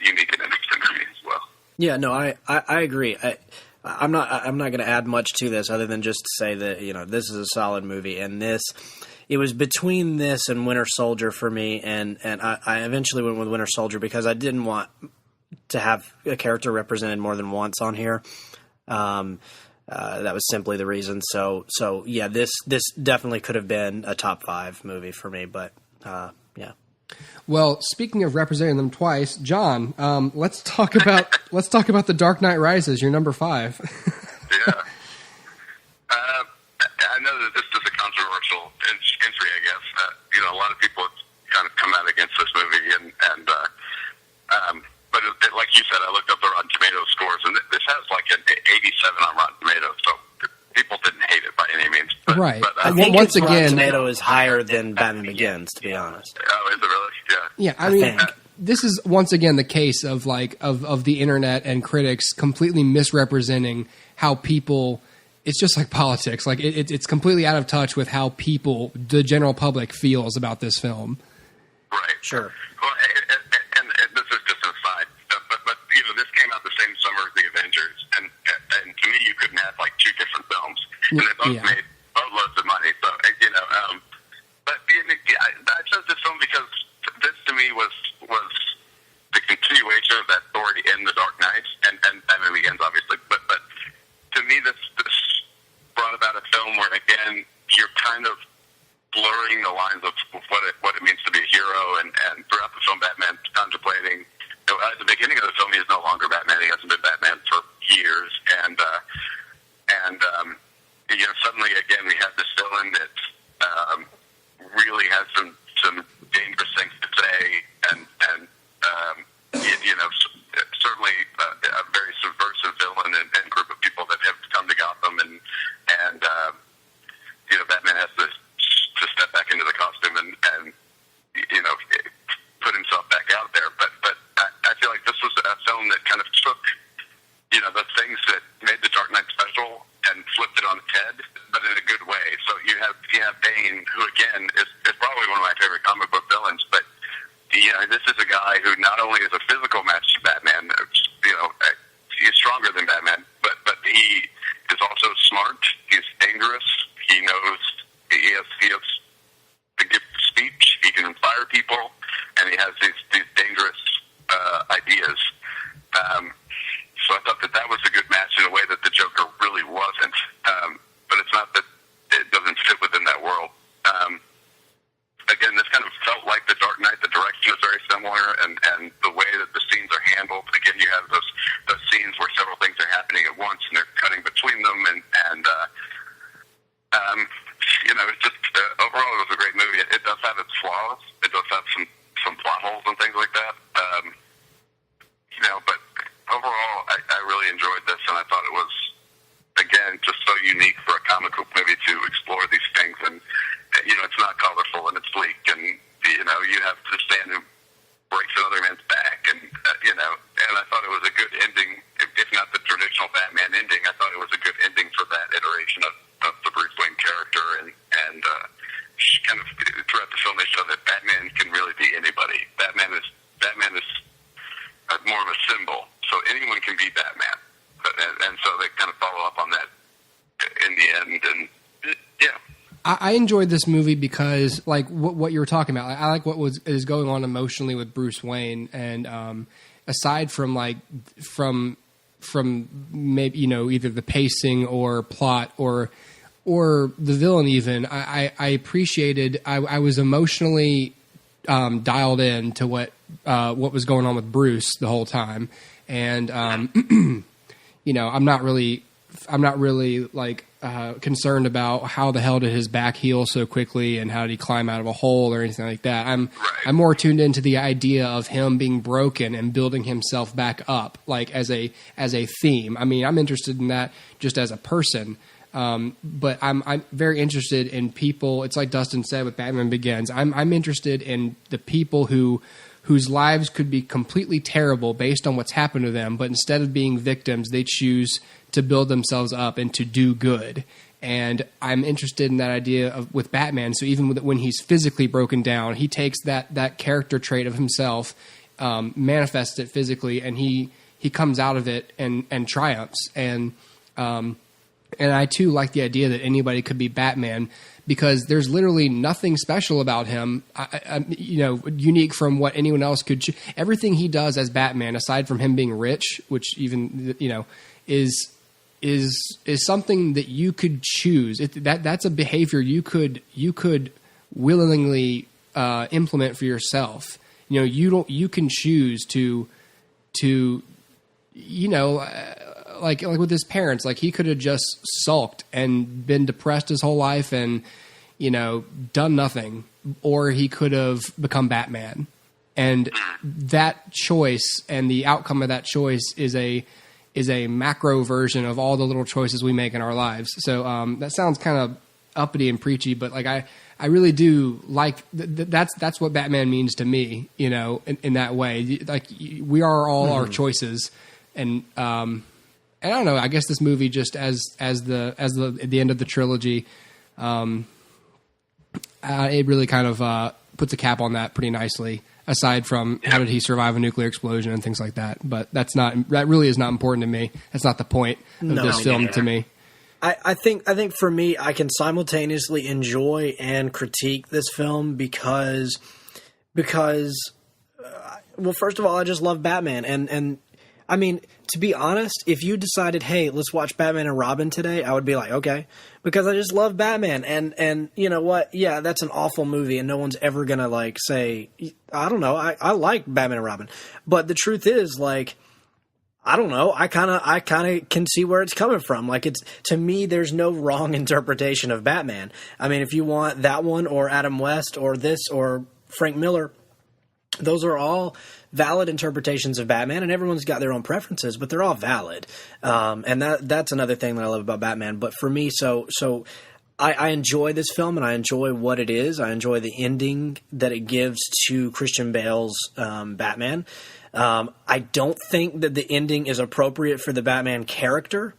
unique and interesting to me as well. Yeah, no, I agree. I'm not going to add much to this other than just to say that this is a solid movie, and it was between this and Winter Soldier for me, and I eventually went with Winter Soldier because I didn't want to have a character represented more than once on here. That was simply the reason. So yeah, this definitely could have been a top 5 movie for me, but yeah. Well, speaking of representing them twice, John, let's talk about The Dark Knight Rises, your number 5. Yeah. I know that this is a controversial entry, I guess. A lot of people have kind of come out against this movie, but like you said, I looked up the Rotten Tomatoes scores, and this has like an 87 on Rotten Tomatoes, so people didn't hate it by any means. But, right. But, I think once again, Rotten Tomato is higher than Batman Begins, to be honest. Oh, is it really? Yeah. Yeah, I mean, this is once again the case of of the internet and critics completely misrepresenting how people. It's just like politics. Like it's completely out of touch with how people, the general public, feels about this film. Right. Sure. Well, and this is just an aside, but this came out the same summer as the Avengers, and to me, you couldn't have like 2 different films, and they both made boatloads of money. So but I chose this film because this to me was the continuation of that story in The Dark Knight, and Batman Begins, obviously, but to me, this brought about a film where again you're kind of blurring the lines of what it means to be a hero, and throughout the film, Batman's contemplating. At the beginning of the film, he is no longer Batman. He hasn't been Batman for years, and suddenly again we have this villain that really has some dangerous things to say, and certainly a very subversive villain and group of people that have come to Gotham, and Batman has to step back into the costume and put himself back out there. But I feel like this was a film that kind of took the things that made The Dark Knight special and flipped it on its head, but in a good way. So you have Bane, who again is probably one of my favorite comic book villains, but this is a guy who not only is a physical match to Batman, he's stronger than Batman, but he is also smart. He's dangerous. He knows he has the gift of speech. He can inspire people, and he has these dangerous ideas. So I thought that was a good match in a way that the Joker really wasn't. But it's not that it doesn't fit within that world. Again, this kind of felt like The Dark Knight. The direction is very similar, and the way that the scenes are handled. Again, you have those scenes where several things are happening at once, and they're cutting between them, and it's just overall it was a great movie. It does have its flaws. It does have some plot holes and things like that. But overall, I really enjoyed this, and I thought it was again just so unique for a comic book movie to explore these things. And it's not colorful and it's bleak, and you have to stand and breaks another man's back, and and I thought it was a good ending, if not the traditional Batman ending. I thought it was a good ending for that iteration of the Bruce Wayne character, and kind of throughout the film they show that Batman can really be anybody. Batman is more of a symbol, so anyone can be Batman, and so they kind of follow up on that in the end, and yeah. I enjoyed this movie because, like, what you were talking about, I like what is going on emotionally with Bruce Wayne, and aside from maybe either the pacing or plot or the villain, even I appreciated. I was emotionally dialed in to what was going on with Bruce the whole time, and I'm not really like concerned about how the hell did his back heal so quickly and how did he climb out of a hole or anything like that. I'm more tuned into the idea of him being broken and building himself back up, like as a theme. I mean, I'm interested in that just as a person, but I'm very interested in people. It's like Dustin said with Batman Begins. I'm interested in the people whose lives could be completely terrible based on what's happened to them, but instead of being victims, they choose to build themselves up and to do good. And I'm interested in that idea with Batman. So even when he's physically broken down, he takes that character trait of himself, manifests it physically, and he comes out of it and triumphs. And I too like the idea that anybody could be Batman, because there's literally nothing special about him, unique from what anyone else could. Everything he does as Batman, aside from him being rich, which even is something that you could choose. That's a behavior you could willingly implement for yourself. You can choose to like with his parents, like he could have just sulked and been depressed his whole life and, done nothing, or he could have become Batman. And that choice and the outcome of that choice is a macro version of all the little choices we make in our lives. So that sounds kind of uppity and preachy, but like I really do like that's what Batman means to me, in that way. Like we are all our choices, and I don't know. I guess this movie just as the end of the trilogy, it really kind of puts a cap on that pretty nicely. Aside from how did he survive a nuclear explosion and things like that, but that really is not important to me. That's not the point of this film to me. I think for me, I can simultaneously enjoy and critique this film because well, first of all, I just love Batman, and I mean, to be honest, if you decided, hey, let's watch Batman and Robin today, I would be like, okay, because I just love Batman, and you know what? Yeah, that's an awful movie, and no one's ever gonna like say, I don't know, I like Batman and Robin, but the truth is, like, I don't know, I kind of can see where it's coming from. Like, it's, to me, there's no wrong interpretation of Batman. I mean, if you want that one or Adam West or this or Frank Miller, those are all valid interpretations of Batman, and everyone's got their own preferences, but they're all valid. And that's another thing that I love about Batman. But for me, so I enjoy this film, and I enjoy what it is. I enjoy the ending that it gives to Christian Bale's Batman. I don't think that the ending is appropriate for the Batman character.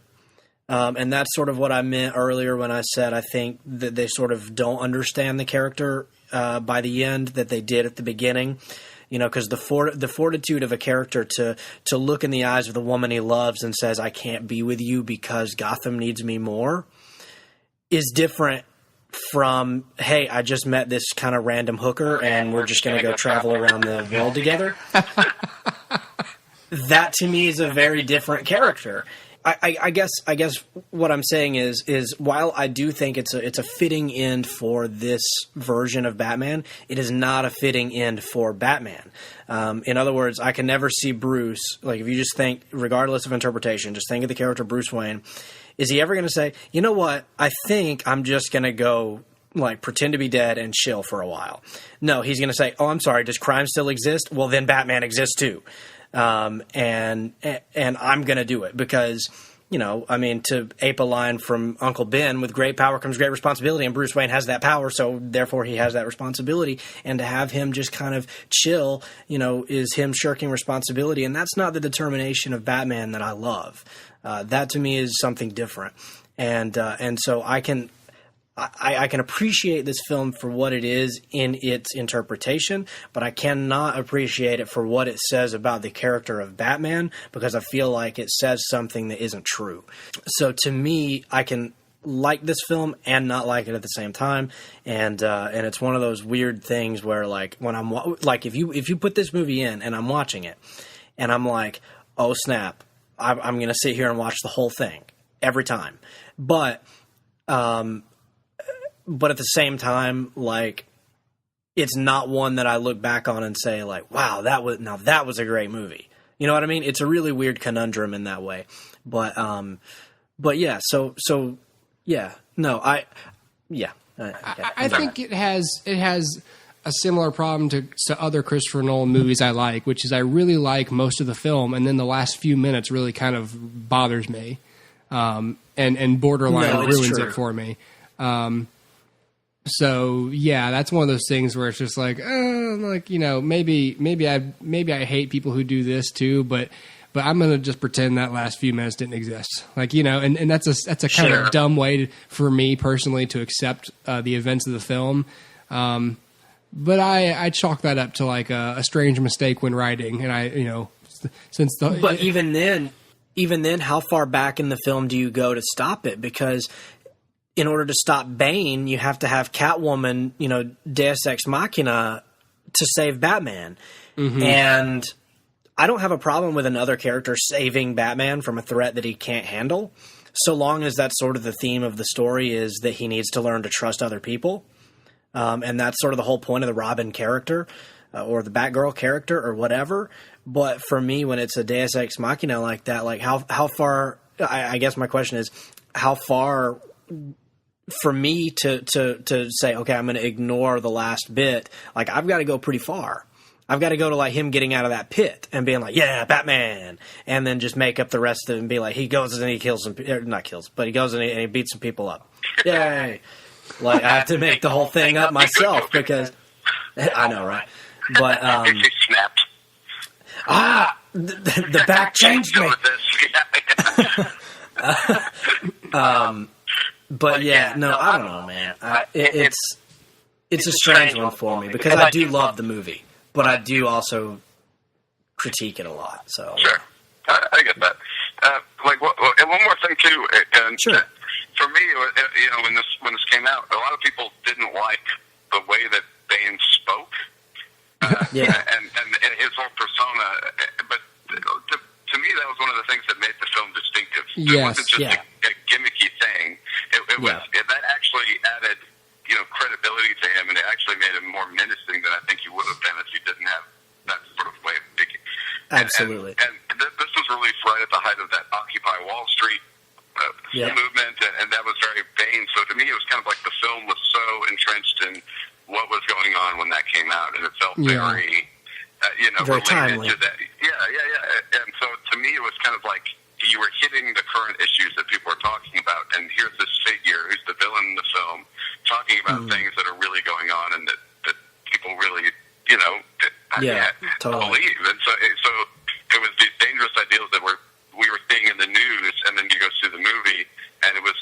And that's sort of what I meant earlier when I said I think that they sort of don't understand the character by the end that they did at the beginning. Because the fortitude of a character to look in the eyes of the woman he loves and says, I can't be with you because Gotham needs me more, is different from, hey, I just met this kind of random hooker and we're just going to go travel around the world together. That to me is a very different character. I guess what I'm saying is while I do think it's a fitting end for this version of Batman, it is not a fitting end for Batman. In other words, I can never see Bruce, like if you just think, regardless of interpretation, just think of the character Bruce Wayne, is he ever going to say, you know what, I think I'm just going to go like pretend to be dead and chill for a while? No, he's going to say, oh, I'm sorry, does crime still exist? Well, then Batman exists too. And I'm going to do it because, I mean, to ape a line from Uncle Ben, with great power comes great responsibility, and Bruce Wayne has that power, so therefore he has that responsibility. And to have him just kind of chill, is him shirking responsibility. And that's not the determination of Batman that I love. That to me is something different. And so I can appreciate this film for what it is in its interpretation, but I cannot appreciate it for what it says about the character of Batman, because I feel like it says something that isn't true. So to me, I can like this film and not like it at the same time, and it's one of those weird things where, like, when I'm like, if you put this movie in and I'm watching it, and I'm like, oh snap, I'm going to sit here and watch the whole thing every time, but at the same time, like, it's not one that I look back on and say, like, wow, that was a great movie. You know what I mean? It's a really weird conundrum in that way. But yeah, so Yeah. No, I think it has a similar problem to other Christopher Nolan movies I like, which is I really like most of the film, and then the last few minutes really kind of bothers me, and borderline ruins it for me. So yeah, that's one of those things where it's just like, maybe I hate people who do this too, but I'm gonna just pretend that last few minutes didn't exist, and that's a kind of dumb way for me personally to accept the events of the film. But I chalk that up to like a strange mistake when writing, and But even then, how far back in the film do you go to stop it? Because in order to stop Bane, you have to have Catwoman, Deus Ex Machina to save Batman. Mm-hmm. And I don't have a problem with another character saving Batman from a threat that he can't handle, so long as that's sort of the theme of the story, is that he needs to learn to trust other people. And that's sort of the whole point of the Robin character or the Batgirl character or whatever. But for me, when it's a Deus Ex Machina like that, like how far – I guess my question is, how far – for me to say, okay, I'm going to ignore the last bit, like I've got to go pretty far. I've got to go to like him getting out of that pit and being like, yeah, Batman, and then just make up the rest of it and be like, he goes and he kills some, not kills, but he goes and he beats some people up. Yay. Like I have to make the whole thing up myself because I know, right? But he snapped. The back changed me. But yeah, no, I don't know, man. It's a strange one for me because I do love the movie, but I do also critique it a lot. So sure, I get that. And one more thing too. Sure. For me, when this came out, a lot of people didn't like the way that Bane spoke. Yeah. And his whole persona. But to me, that was one of the things that made the film distinctive. Yes. It wasn't just a gimmicky thing. That actually added, credibility to him, and it actually made him more menacing than I think he would have been if he didn't have that sort of way of speaking. Absolutely. And this was released right at the height of that Occupy Wall Street movement, and that was very Bane. So to me, it was kind of like the film was so entrenched in what was going on when that came out, and it felt very, very related timely to that. Yeah. And so to me, it was kind of like you were hitting the current issues that people are talking about, and here's this figure who's the villain in the film talking about things that are really going on and that people really, totally believe. And so it was these dangerous ideals that we were seeing in the news, and then you go see the movie, and it was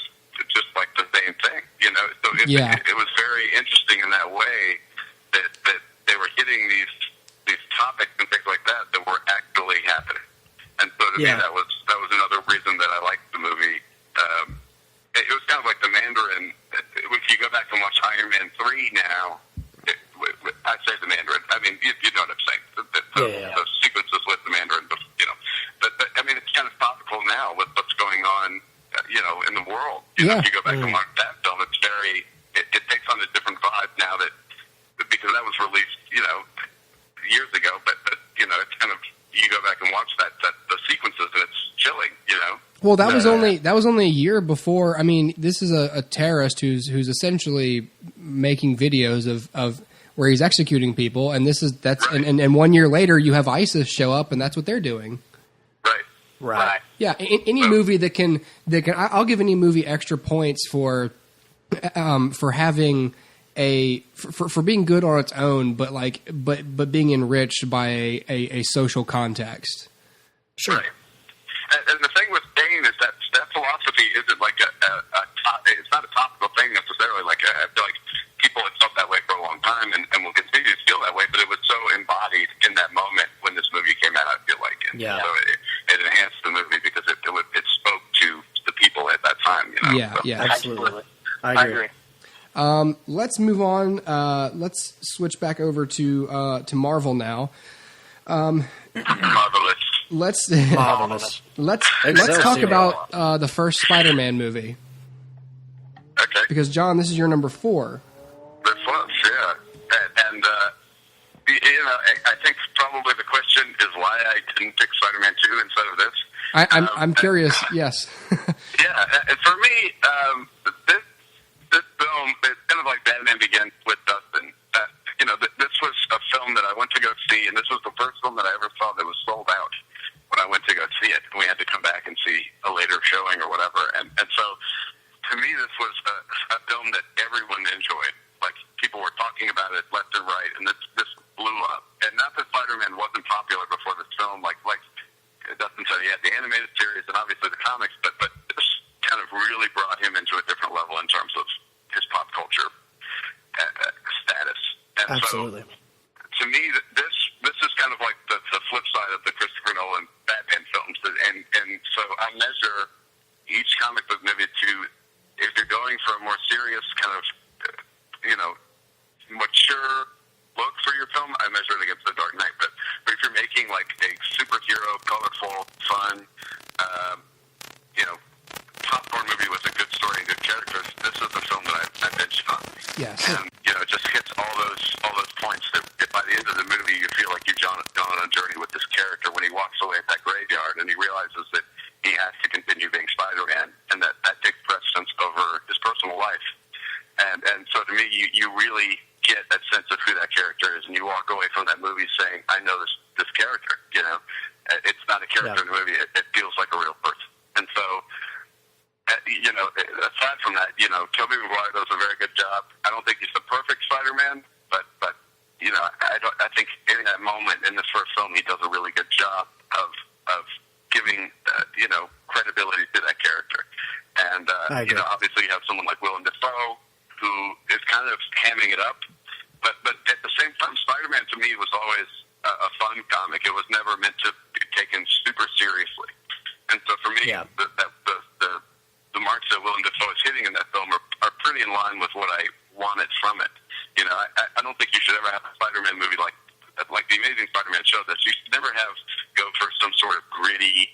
just like the same thing, So it was very interesting in that way that they were hitting these topics and things like that were actually happening. And so to me, that was another reason that I liked the movie. It was kind of like the Mandarin. If you go back and watch Iron Man 3 now, I say the Mandarin. I mean, you know what I'm saying. The sequences with the Mandarin, but I mean, it's kind of topical now with what's going on, in the world. If you go back and watch that film, it's very. It takes on a different vibe now because that was released, years ago. But it's kind of. You go back and watch that the sequences, and it's chilling, Well, that was only a year before. I mean, this is a terrorist who's essentially making videos of where he's executing people, and and 1 year later you have ISIS show up, and that's what they're doing. Right. Yeah. Any movie that can I'll give any movie extra points for having for being good on its own, but being enriched by a social context. Sure. Right. And the thing with Bane is that philosophy isn't like it's not a topical thing necessarily. Like I feel like people have felt that way for a long time and will continue to feel that way, but it was so embodied in that moment when this movie came out, I feel like. And so it enhanced the movie because it spoke to the people at that time, Yeah, so. yeah. Absolutely. I agree. Let's move on. Let's switch back over to Marvel now. Marvelous. Let's talk about the first Spider-Man movie. Okay. Because John, this is your number 4. This was, yeah. And I think probably the question is why I didn't pick Spider-Man 2 instead of this. I'm curious. Yes. Yeah, and for me, film that I ever saw that was sold out when I went to go see it. We had to come back and see a later showing or whatever. And so, to me, this was a film that everyone enjoyed. Like, people were talking about it left and right, and this blew up. And not that Spider-Man wasn't popular before this film, like Dustin said, he had the animated series and obviously the comics, but this kind of really brought him into a different level in terms of his pop culture status. And Absolutely. So, to me, this is kind of like the flip side of the Christopher Nolan Batman films, and so I measure each comic book movie to, if you're going for a more serious kind of, mature look for your film, I measure it against The Dark Knight. But if you're making like a superhero, colorful, fun, popcorn movie with a good story and good characters, this is the film that I binged on. Yes. And it just hits all those points that by the end of the movie you feel like you've gone on a journey with this character when he walks away at that graveyard and he realizes that he has to continue being Spider-Man, and that takes precedence over his personal life. And so to me, you really get a sense of who that character is, and you walk away from that movie saying, I know this character. It's not a character in the movie. It feels like a real person. And so, aside from that, Tobey Maguire does a very good job. I don't think he's the perfect Spider-Man, but I think in that moment in this first film, he does a really good job of giving credibility to that character. And obviously you have someone like Willem Dafoe who is kind of hamming it up, but at the same time, Spider-Man to me was always a fun comic. It was never meant to be taken super seriously. And so for me, the marks that Willem Dafoe is hitting in that film are pretty in line with what I wanted from it. I don't think you should ever have a Spider-Man movie like The Amazing Spider-Man showed us. You should never go for some sort of gritty,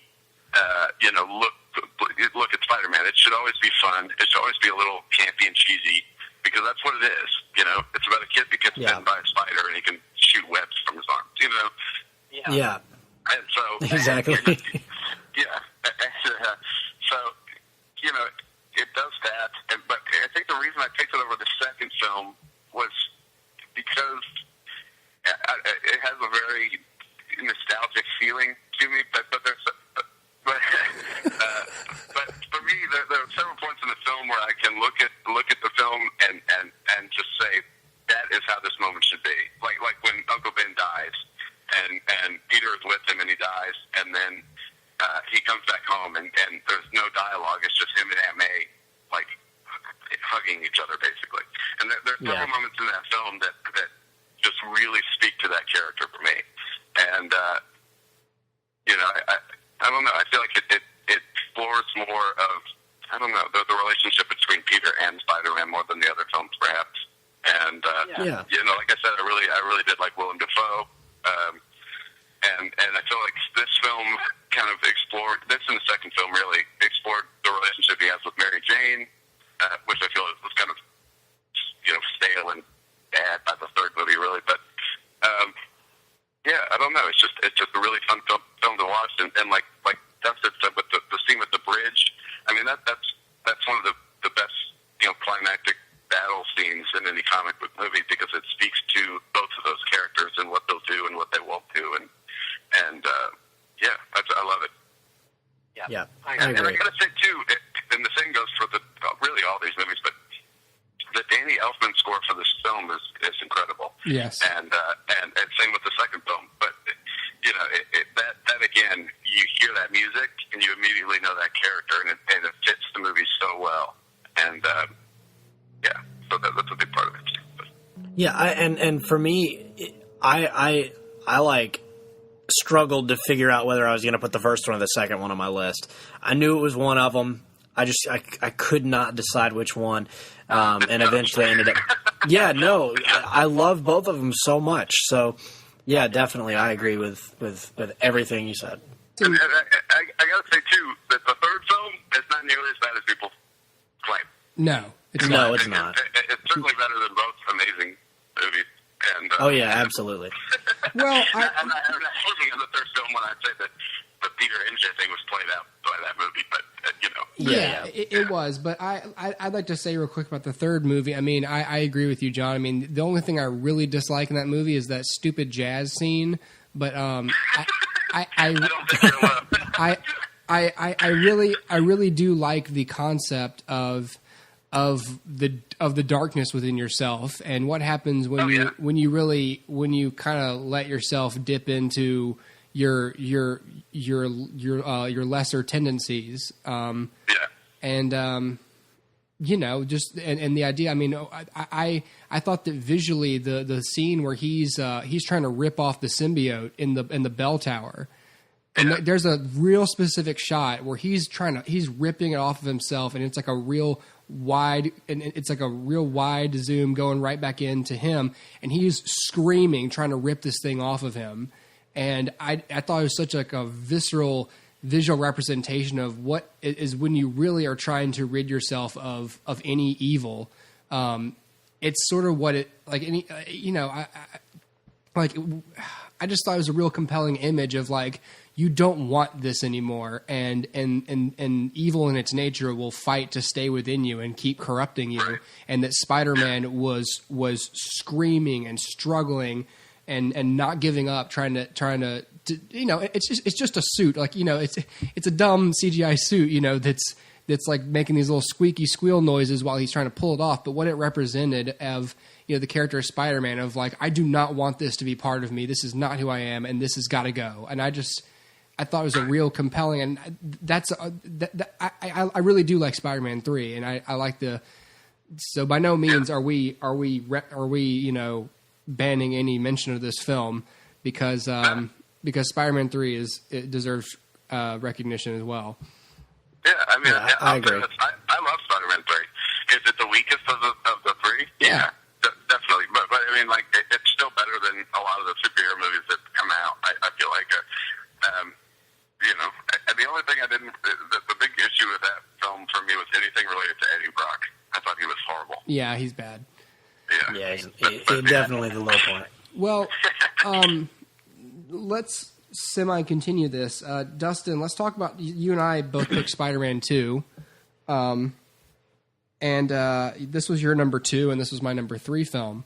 look at Spider-Man. It should always be fun. It should always be a little campy and cheesy, because that's what it is. It's about a kid that gets bitten by a spider and he can shoot webs from his arms. Yeah. And so exactly. Yeah. So it does that. But I think the reason I picked it over the second film was because it has a very nostalgic feeling to me. But for me, there are several points in the film where I can look at the film and just say that is how this moment should be. Like when Uncle Ben dies and Peter is with him and he dies, and then he comes back home and there's no dialogue. It's just him and Aunt May like hugging each other basically. And there are several moments in that film that just really speak to that character for me. And I don't know. I feel like it explores more of, I don't know, the relationship between Peter and Spider-Man more than the other films, perhaps. And like I said, I really did like Willem Dafoe. And I feel like this film kind of explored, this and the second film really explored the relationship he has with Mary Jane, which I feel was kind of, stale and bad by the third movie, really. But I don't know. It's just a really fun film to watch, and like Dustin said, with the scene with the bridge. I mean, that's one of the best climactic battle scenes in any comic book movie, because it speaks to both of those characters and what they'll do and what they won't do, and I love it. Yeah, I and agree. I gotta say too, and the same goes for really all these movies, but the Danny Elfman score for this film is incredible. Yes. And same with the second film. But, that again, you hear that music and you immediately know that character, and it fits the movie so well. And, so that's a big part of it too. But. Yeah, and for me, I struggled to figure out whether I was going to put the first one or the second one on my list. I knew it was one of them. I could not decide which one, and eventually ended up. Yeah, no, I love both of them so much. So, yeah, definitely, I agree with everything you said. And I got to say too that the third film is not nearly as bad as people claim. No, it's No, not. it's not. It's certainly better than both amazing movies. And Oh yeah, absolutely. Well, I'm not hating on the third film when I say that the Peter MJ thing was played out by that movie, but Yeah, it was. But I'd like to say real quick about the third movie. I mean, I agree with you, John. I mean, the only thing I really dislike in that movie is that stupid jazz scene but I don't think it will. I really do like the concept of the darkness within yourself, and what happens when you kind of let yourself dip into your lesser tendencies. And you know, just and the idea. I mean, I thought that visually the scene where he's trying to rip off the symbiote in the bell tower. And there's a real specific shot where he's ripping it off of himself, and it's like a real wide zoom going right back into him, and he's screaming, trying to rip this thing off of him. And I thought it was such like a visceral visual representation of what is when you really are trying to rid yourself of any evil. It's sort of what it like any you know I just thought it was a real compelling image of like, you don't want this anymore, and evil in its nature will fight to stay within you and keep corrupting you. And that Spider-Man was screaming and struggling and not giving up, trying to you know, it's just a suit, like, you know, it's a dumb CGI suit, you know, that's like making these little squeaky squeal noises while he's trying to pull it off. But what it represented of, you know, the character of Spider-Man of like, I do not want this to be part of me. This is not who I am, and this has got to go. And I thought it was a real compelling, and I really do like Spider-Man 3, and I like so by no means are we you know, banning any mention of this film, because Spider-Man 3 it deserves recognition as well. Yeah, I mean, I agree. I love Spider-Man 3. Is it the weakest of the three? Yeah. Definitely. But I mean, like, it's still better than a lot of the superhero movies that come out. I feel like, you know, the only thing the big issue with that film for me was anything related to Eddie Brock. I thought he was horrible. Yeah, he's bad. Yeah, he's definitely the low point. Well, let's semi-continue this. Dustin, let's talk about, you and I both picked Spider-Man 2. And this was your number 2, and this was my number 3 film.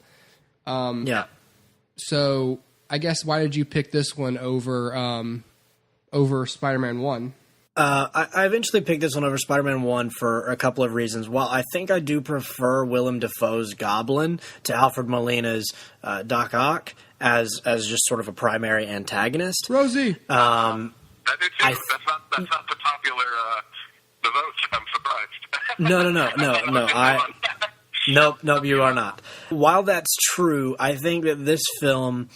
Yeah. So I guess why did you pick this one over Spider-Man 1? I eventually picked this one over Spider-Man 1 for a couple of reasons. While I think I do prefer Willem Dafoe's Goblin to Alfred Molina's Doc Ock as just sort of a primary antagonist. Rosie! I do too. That's not the popular the votes. I'm surprised. No. Nope, you are not. While that's true, I think that this film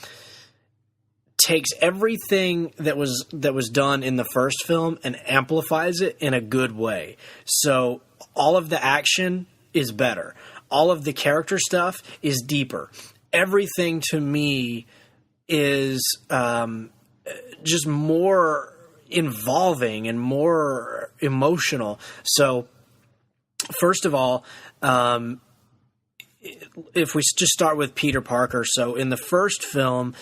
takes everything that was done in the first film and amplifies it in a good way. So all of the action is better. All of the character stuff is deeper. Everything to me is just more involving and more emotional. So first of all, if we just start with Peter Parker. So in the first film,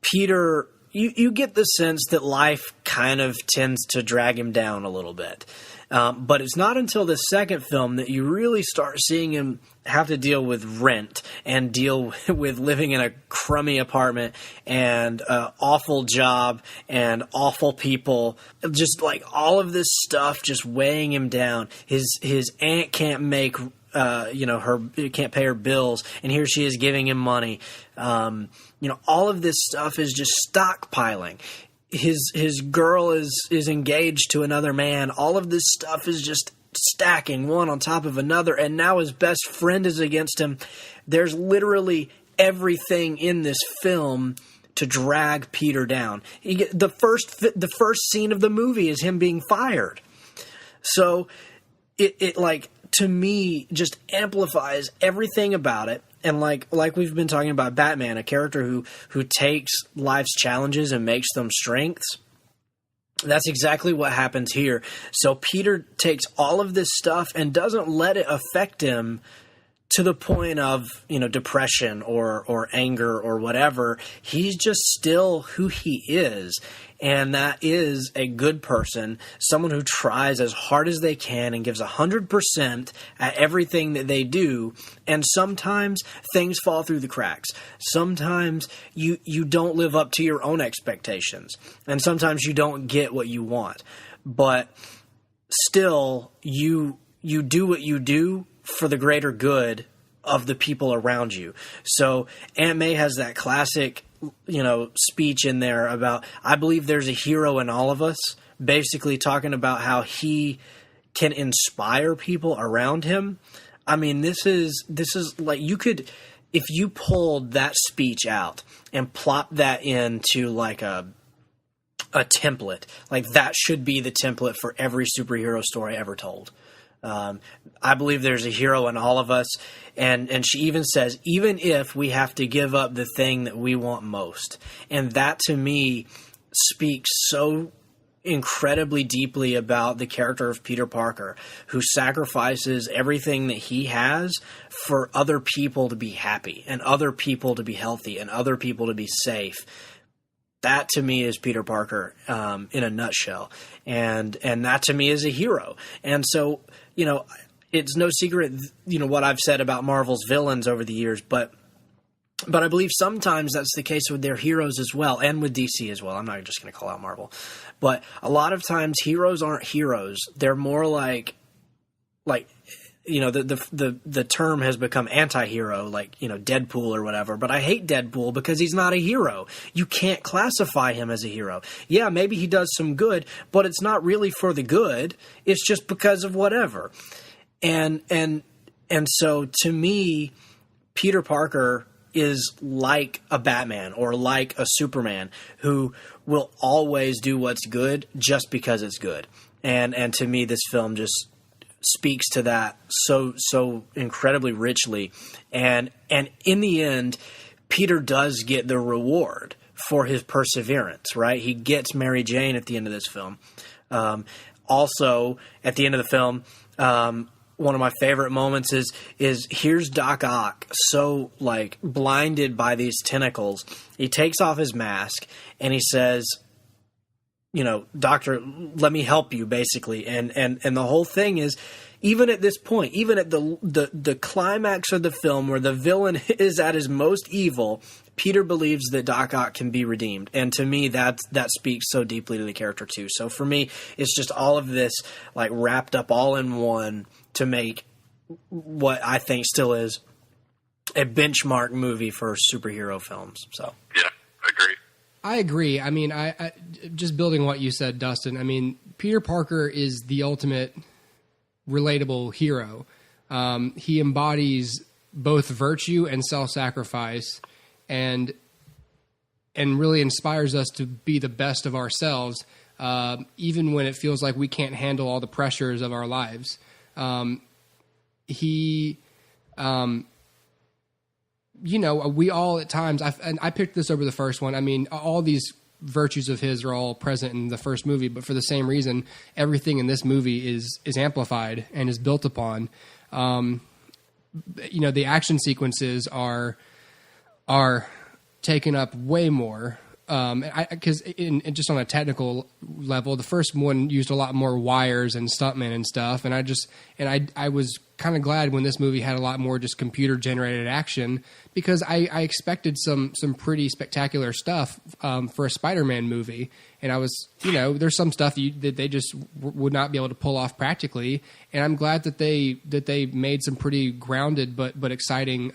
Peter, you get the sense that life kind of tends to drag him down a little bit. But it's not until the second film that you really start seeing him have to deal with rent and deal with living in a crummy apartment and awful job and awful people. Just like all of this stuff just weighing him down. His aunt can't make can't pay her bills, and here she is giving him money. All of this stuff is just stockpiling. His girl is engaged to another man. All of this stuff is just stacking one on top of another, and now his best friend is against him. There's literally everything in this film to drag Peter down. The first scene of the movie is him being fired. So it like, to me, just amplifies everything about it. And like we've been talking about Batman, a character who takes life's challenges and makes them strengths. That's exactly what happens here. So Peter takes all of this stuff and doesn't let it affect him to the point of, depression or anger or whatever. He's just still who he is. And that is a good person, someone who tries as hard as they can and gives 100% at everything that they do. And sometimes things fall through the cracks. Sometimes you don't live up to your own expectations. And sometimes you don't get what you want. But still, you do what you do for the greater good of the people around you. So Aunt May has that classic speech in there about, I believe there's a hero in all of us, basically talking about how he can inspire people around him. I mean, this is like, you could, if you pulled that speech out and plopped that into like a template, like that should be the template for every superhero story ever told. I believe there's a hero in all of us. And she even says, even if we have to give up the thing that we want most. And that to me speaks so incredibly deeply about the character of Peter Parker, who sacrifices everything that he has for other people to be happy and other people to be healthy and other people to be safe. That to me is Peter Parker in a nutshell. And that to me is a hero. And so, it's no secret, what I've said about Marvel's villains over the years, but I believe sometimes that's the case with their heroes as well, and with DC as well. I'm not just going to call out Marvel. But a lot of times heroes aren't heroes. They're more like the term has become anti-hero, like, Deadpool or whatever. But I hate Deadpool because he's not a hero. You can't classify him as a hero. Yeah, maybe he does some good, but it's not really for the good. It's just because of whatever. And so to me, Peter Parker is like a Batman or like a Superman who will always do what's good just because it's good. And to me, this film just speaks to that so incredibly richly. And in the end, Peter does get the reward for his perseverance, right? He gets Mary Jane at the end of this film. Also, at the end of the film, one of my favorite moments is here's Doc Ock so like blinded by these tentacles. He takes off his mask and he says, Doctor, let me help you, basically. And the whole thing is, even at this point, even at the climax of the film where the villain is at his most evil, Peter believes that Doc Ock can be redeemed. And to me, that speaks so deeply to the character too. So for me, it's just all of this like wrapped up all in one to make what I think still is a benchmark movie for superhero films. So yeah, agree. I agree. I mean, I just building what you said, Dustin. I mean, Peter Parker is the ultimate relatable hero. He embodies both virtue and self-sacrifice, and really inspires us to be the best of ourselves, even when it feels like we can't handle all the pressures of our lives. We all at times, I picked this over the first one. I mean, all these virtues of his are all present in the first movie, but for the same reason, everything in this movie is amplified and is built upon. The action sequences are taken up way more. Because just on a technical level, the first one used a lot more wires and stuntmen and stuff, and I was kind of glad when this movie had a lot more just computer generated action, because I expected some pretty spectacular stuff for a Spider-Man movie, and I was there's some stuff that they just would not be able to pull off practically, and I'm glad that they made some pretty grounded but exciting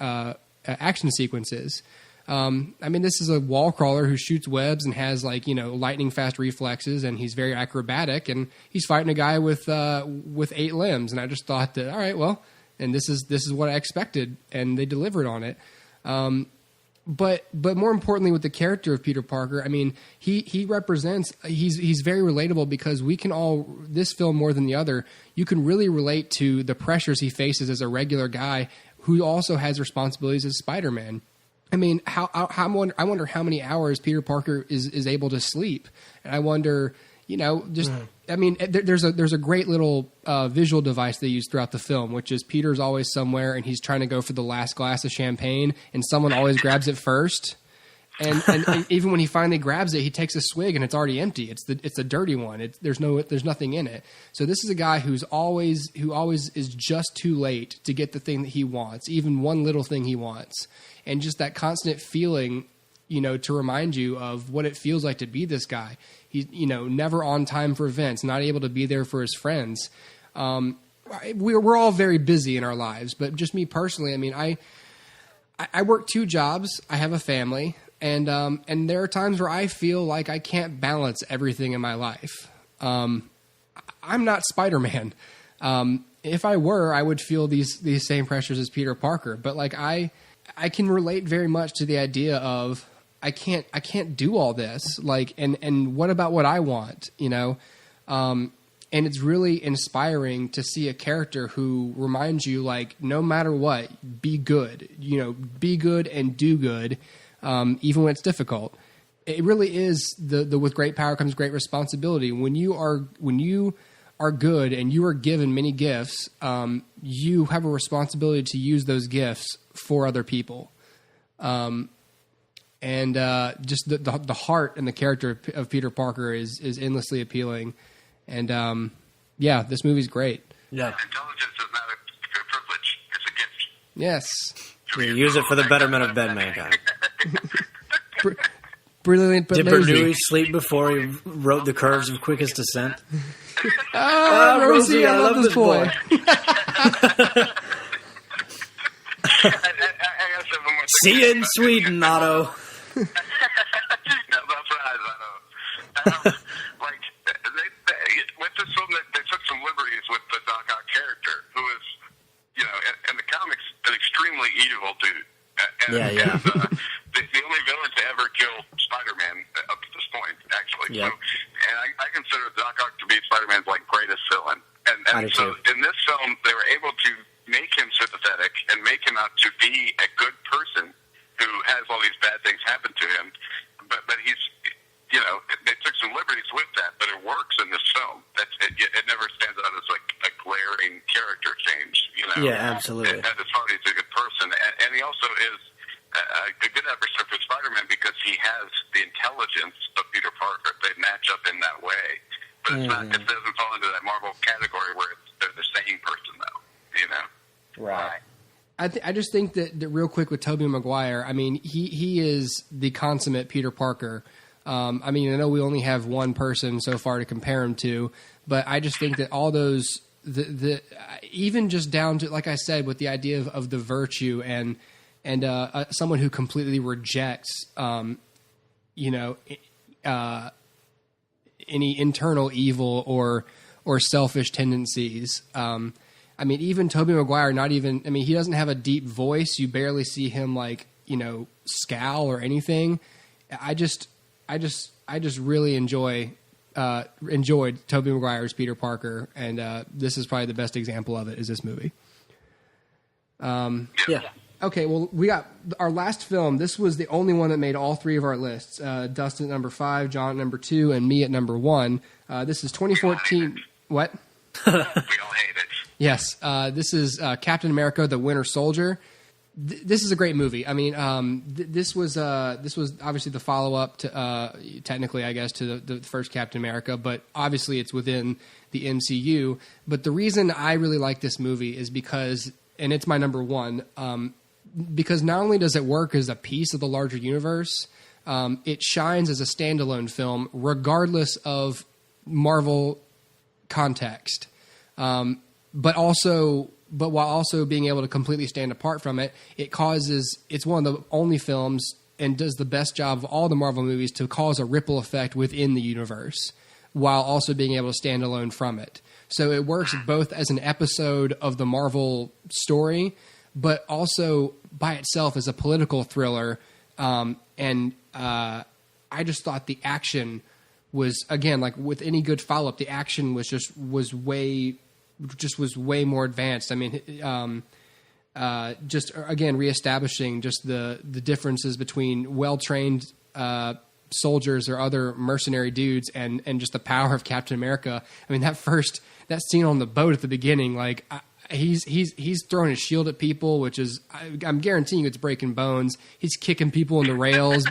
action sequences. I mean, this is a wall crawler who shoots webs and has lightning fast reflexes, and he's very acrobatic, and he's fighting a guy with 8 limbs. And I just thought that, all right, well, and this is what I expected, and they delivered on it. But more importantly, with the character of Peter Parker, I mean, he represents, he's very relatable, because we can all, this film more than the other, you can really relate to the pressures he faces as a regular guy who also has responsibilities as Spider-Man. I mean, I wonder how many hours Peter Parker is able to sleep, and I wonder, just I mean, there's a great little visual device they use throughout the film, which is Peter's always somewhere and he's trying to go for the last glass of champagne, and someone always grabs it first. And even when he finally grabs it, he takes a swig and it's already empty. It's a dirty one. There's nothing in it. So this is a guy who always is just too late to get the thing that he wants, even one little thing he wants, and just that constant feeling, to remind you of what it feels like to be this guy. He's never on time for events, not able to be there for his friends. We're all very busy in our lives, but just me personally, I mean, I work 2 jobs. I have a family. And there are times where I feel like I can't balance everything in my life. I'm not Spider-Man. If I were, I would feel these same pressures as Peter Parker. But like I can relate very much to the idea of I can't do all this. Like and what about what I want? And it's really inspiring to see a character who reminds you, like, no matter what, be good. Be good and do good. Even when it's difficult. It really is the with great power comes great responsibility. When you are good and you are given many gifts, you have a responsibility to use those gifts for other people. And just the heart and the character of Peter Parker is endlessly appealing. And this movie's great. Yeah, intelligence is not a privilege; it's a gift. Yes, you use it for the betterment of mankind. Brilliant, but Did lazy. Bernoulli sleep before he wrote The Curves of Quickest Descent? Rosie, I love this boy. See you in Sweden, Otto. No, that's right, Otto. With this film, they took some liberties with the Doc Ock character, who is, in the comics, an extremely evil dude. And, the only villain to ever kill Spider-Man up to this point, actually. Yeah. So, and I consider Doc Ock to be Spider-Man's greatest villain. And so in this film, they were able to make him sympathetic and make him out to be a good person who has all these bad things happen to him. But he's, they took some liberties with that, but it works in this film. It never stands out as a glaring character change. Yeah, absolutely. And as far as he's a good person, and he also is a good adversary for Spider-Man because he has the intelligence of Peter Parker. They match up in that way, but it's not. It doesn't fall into that Marvel category where they're the same person, though. Right. I just think that real quick with Tobey Maguire, I mean, he is the consummate Peter Parker. I mean, I know we only have one person so far to compare him to, but I just think that all those, even just down to, like I said, with the idea of the virtue and someone who completely rejects, any internal evil or selfish tendencies. I mean, even Tobey Maguire, he doesn't have a deep voice. You barely see him scowl or anything. I just really enjoyed Tobey Maguire's Peter Parker, and this is probably the best example of it. Is this movie? Yeah. Okay, well, we got our last film. This was the only one that made all 3 of our lists. Dustin at number 5, John at number 2, and me at number 1. This is 2014. What? We all hate it. Yes, this is Captain America: The Winter Soldier. This is a great movie. I mean, this was obviously the follow up to technically, I guess, to the first Captain America, but obviously it's within the MCU. But the reason I really like this movie is because, and it's my number 1, because not only does it work as a piece of the larger universe, it shines as a standalone film, regardless of Marvel context. But while also being able to completely stand apart from it, it's one of the only films and does the best job of all the Marvel movies to cause a ripple effect within the universe while also being able to stand alone from it. So it works both as an episode of the Marvel story, but also by itself as a political thriller. And I just thought the action was, again, like with any good follow-up, the action was way more advanced. I mean, just again reestablishing just the differences between well-trained soldiers or other mercenary dudes, and just the power of Captain America. I mean, that scene on the boat at the beginning, like he's throwing his shield at people, which is I'm guaranteeing it's breaking bones. He's kicking people in the rails.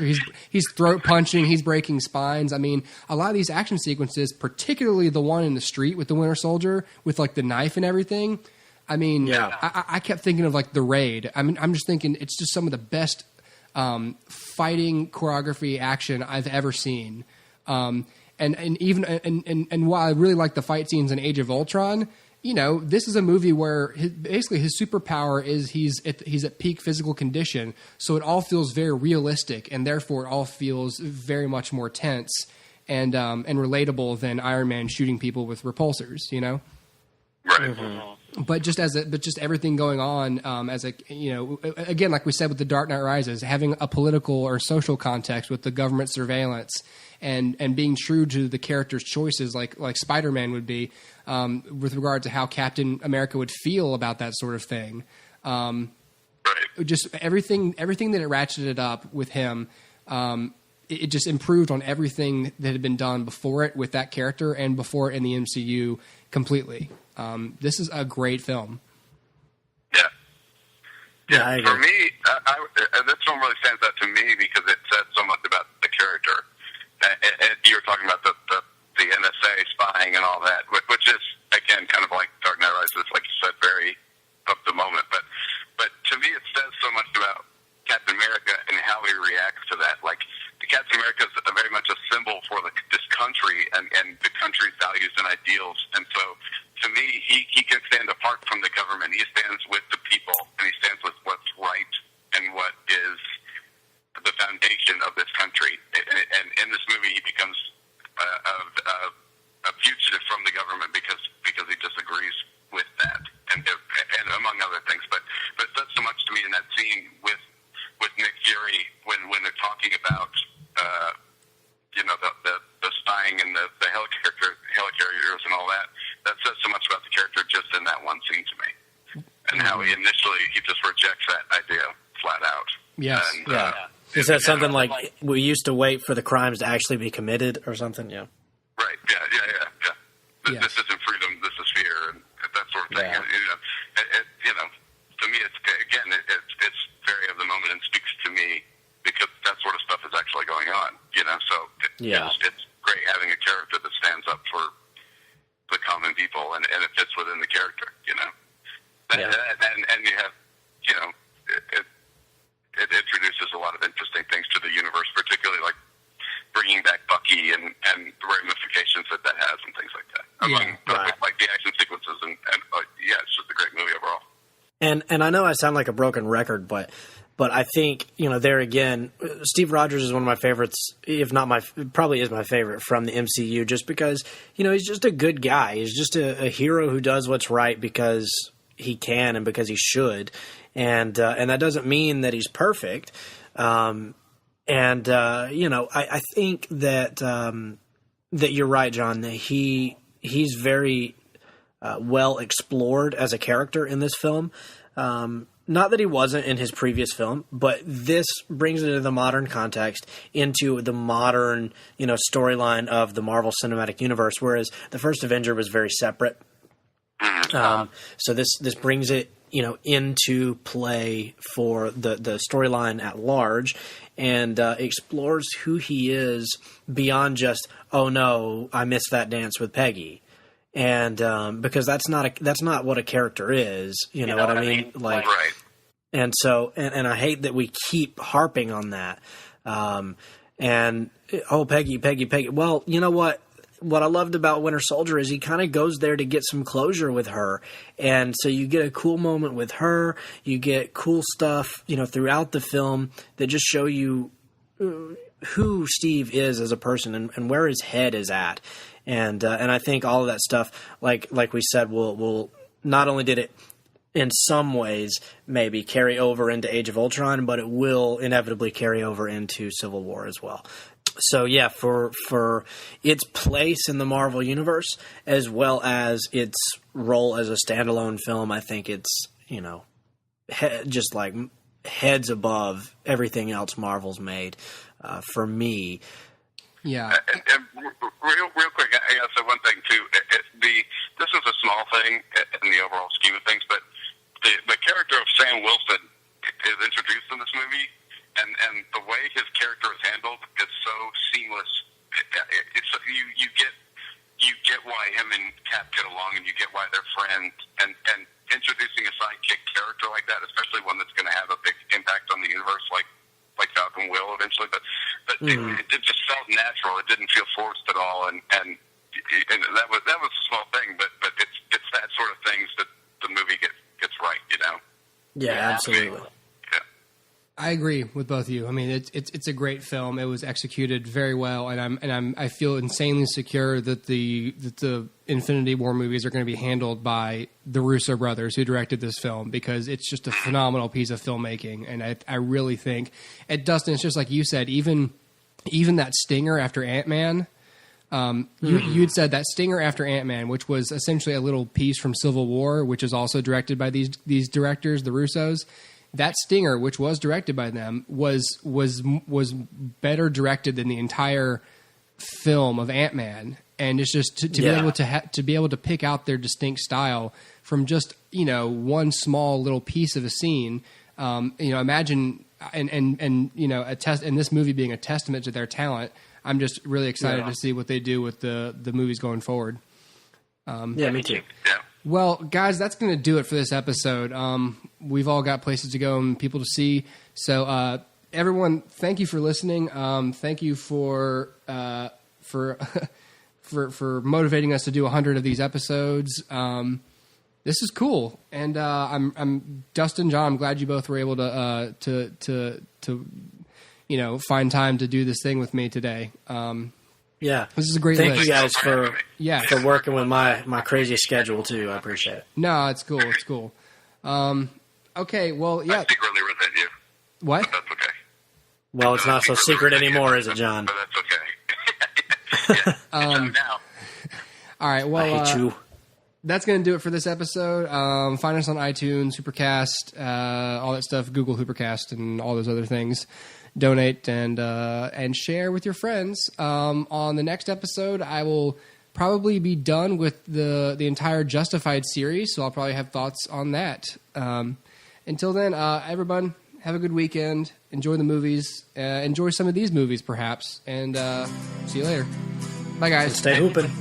He's throat punching. He's breaking spines. I mean, a lot of these action sequences, particularly the one in the street with the Winter Soldier with like the knife and everything. I mean, I kept thinking of like The Raid. I mean, I'm just thinking it's just some of the best fighting choreography action I've ever seen. And while I really like the fight scenes in Age of Ultron, you know, this is a movie where basically his superpower is he's at peak physical condition, so it all feels very realistic, and therefore it all feels very much more tense and relatable than Iron Man shooting people with repulsors, you know. Right. Mm-hmm. But just everything going on as a, you know, again, like we said with The Dark Knight Rises, having a political or social context with the government surveillance and being true to the character's choices, like Spider-Man would be, with regard to how Captain America would feel about that sort of thing. Just everything that it ratcheted up with him, it just improved on everything that had been done before it with that character and before it in the MCU completely. This is a great film. Yeah, for me, this one really stands out to me because it says so much about the character. And you were talking about the NSA spying and all that, which is, again, kind of like Dark Knight Rises, like you said, very of the moment. But to me, it says so much about Captain America and how he reacts to that. Like, the Captain America is very much a symbol for this country and the country's values and ideals. And so, to me, he can stand apart from the government. He stands with the people, and he stands with what's right and what is the foundation of this country. And in this movie, he becomes a fugitive from the government because he disagrees with that, and among other things. But it says so much to me in that scene with Nick Fury when they're talking about you know, the spying and the helicarriers and all that. That says so much about the character just in that one scene to me, and how he initially just rejects that idea flat out. Yes. And, Is that something like we used to wait for the crimes to actually be committed or something? Yeah. Right. Yeah. Yes. This isn't freedom. This is fear, and that sort of thing. Yeah. And, you know, to me, it's very of the moment and speaks to me because that sort of stuff is actually going on. You know, so it's great having a character that stands up for the common people, and it fits within the character. You know, and you have, you know, it introduces a lot of interesting things to the universe, particularly like bringing back Bucky and the ramifications that has and things like that. Like the action sequences and it's just a great movie overall. And I know I sound like a broken record, but I think, you know, there again, Steve Rogers is one of my favorites, if not probably is my favorite from the MCU, just because, you know, he's just a good guy. He's just a hero who does what's right because he can and because he should. And that doesn't mean that he's perfect. You know, I think that you're right, John, that he's very well explored as a character in this film. Not that he wasn't in his previous film, but this brings it into the modern context, into the modern, you know, storyline of the Marvel Cinematic Universe, whereas the first Avenger was very separate. So this brings it, you know, into play for the storyline at large, and explores who he is beyond just, oh no, I missed that dance with Peggy. And because that's not what a character is, you know what I mean? Like, right. And so, and I hate that we keep harping on that. And Peggy. Well, you know what? What I loved about Winter Soldier is he kind of goes there to get some closure with her. And so you get a cool moment with her. You get cool stuff, you know, throughout the film that just show you who Steve is as a person and where his head is at. And I think all of that stuff, like we said, will not only did it in some ways maybe carry over into Age of Ultron, but it will inevitably carry over into Civil War as well. So yeah, for its place in the Marvel Universe as well as its role as a standalone film, I think it's, you know, just like heads above everything else Marvel's made. For me, Yeah. And real quick, I gotta say one thing too. This is a small thing in the overall scheme of things, but the character of Sam Wilson is introduced in this movie, and the way his character is handled is so seamless. You get why him and Cap get along, and you get why they're friends. And introducing a sidekick character like that, especially one that's going to have a big impact on the universe, like Falcon will eventually. But it just felt natural. It didn't feel forced at all, and that was a small thing, but it's that sort of things that the movie gets right, you know. Yeah, absolutely. I agree with both of you. I mean, it's a great film. It was executed very well, and I feel insanely secure that the Infinity War movies are going to be handled by the Russo brothers who directed this film, because it's just a phenomenal piece of filmmaking. And I really think, and Dustin, it's just like you said, even that stinger after Ant-Man. You'd said that stinger after Ant-Man, which was essentially a little piece from Civil War, which is also directed by these directors, the Russos. That stinger, which was directed by them, was better directed than the entire film of Ant-Man, and it's just to be able to pick out their distinct style from just one small little piece of a scene. Imagine and this movie being a testament to their talent. I'm just really excited to see what they do with the movies going forward. Me too. Yeah. Well, guys, that's going to do it for this episode. We've all got places to go and people to see. So, everyone, thank you for listening. Thank you for motivating us to do 100 of these episodes. This is cool, and I'm Dustin, John. I'm glad you both were able to find time to do this thing with me today. Yeah, this is a great Thank list. you guys for working with my crazy schedule too. I appreciate it. No, it's cool. It's cool. Okay, well, yeah. I secretly resent you. What? But that's okay. Well, it's not so secret anymore, is it, John? But that's okay. Now. All right, well, I hate you. That's going to do it for this episode. Find us on iTunes, HooperCast, all that stuff, Google HooperCast, and all those other things. Donate and share with your friends. On the next episode, I will probably be done with the entire Justified series, so I'll probably have thoughts on that. Until then, everyone, have a good weekend. Enjoy the movies. Enjoy some of these movies, perhaps. And see you later. Bye, guys. Stay hooping.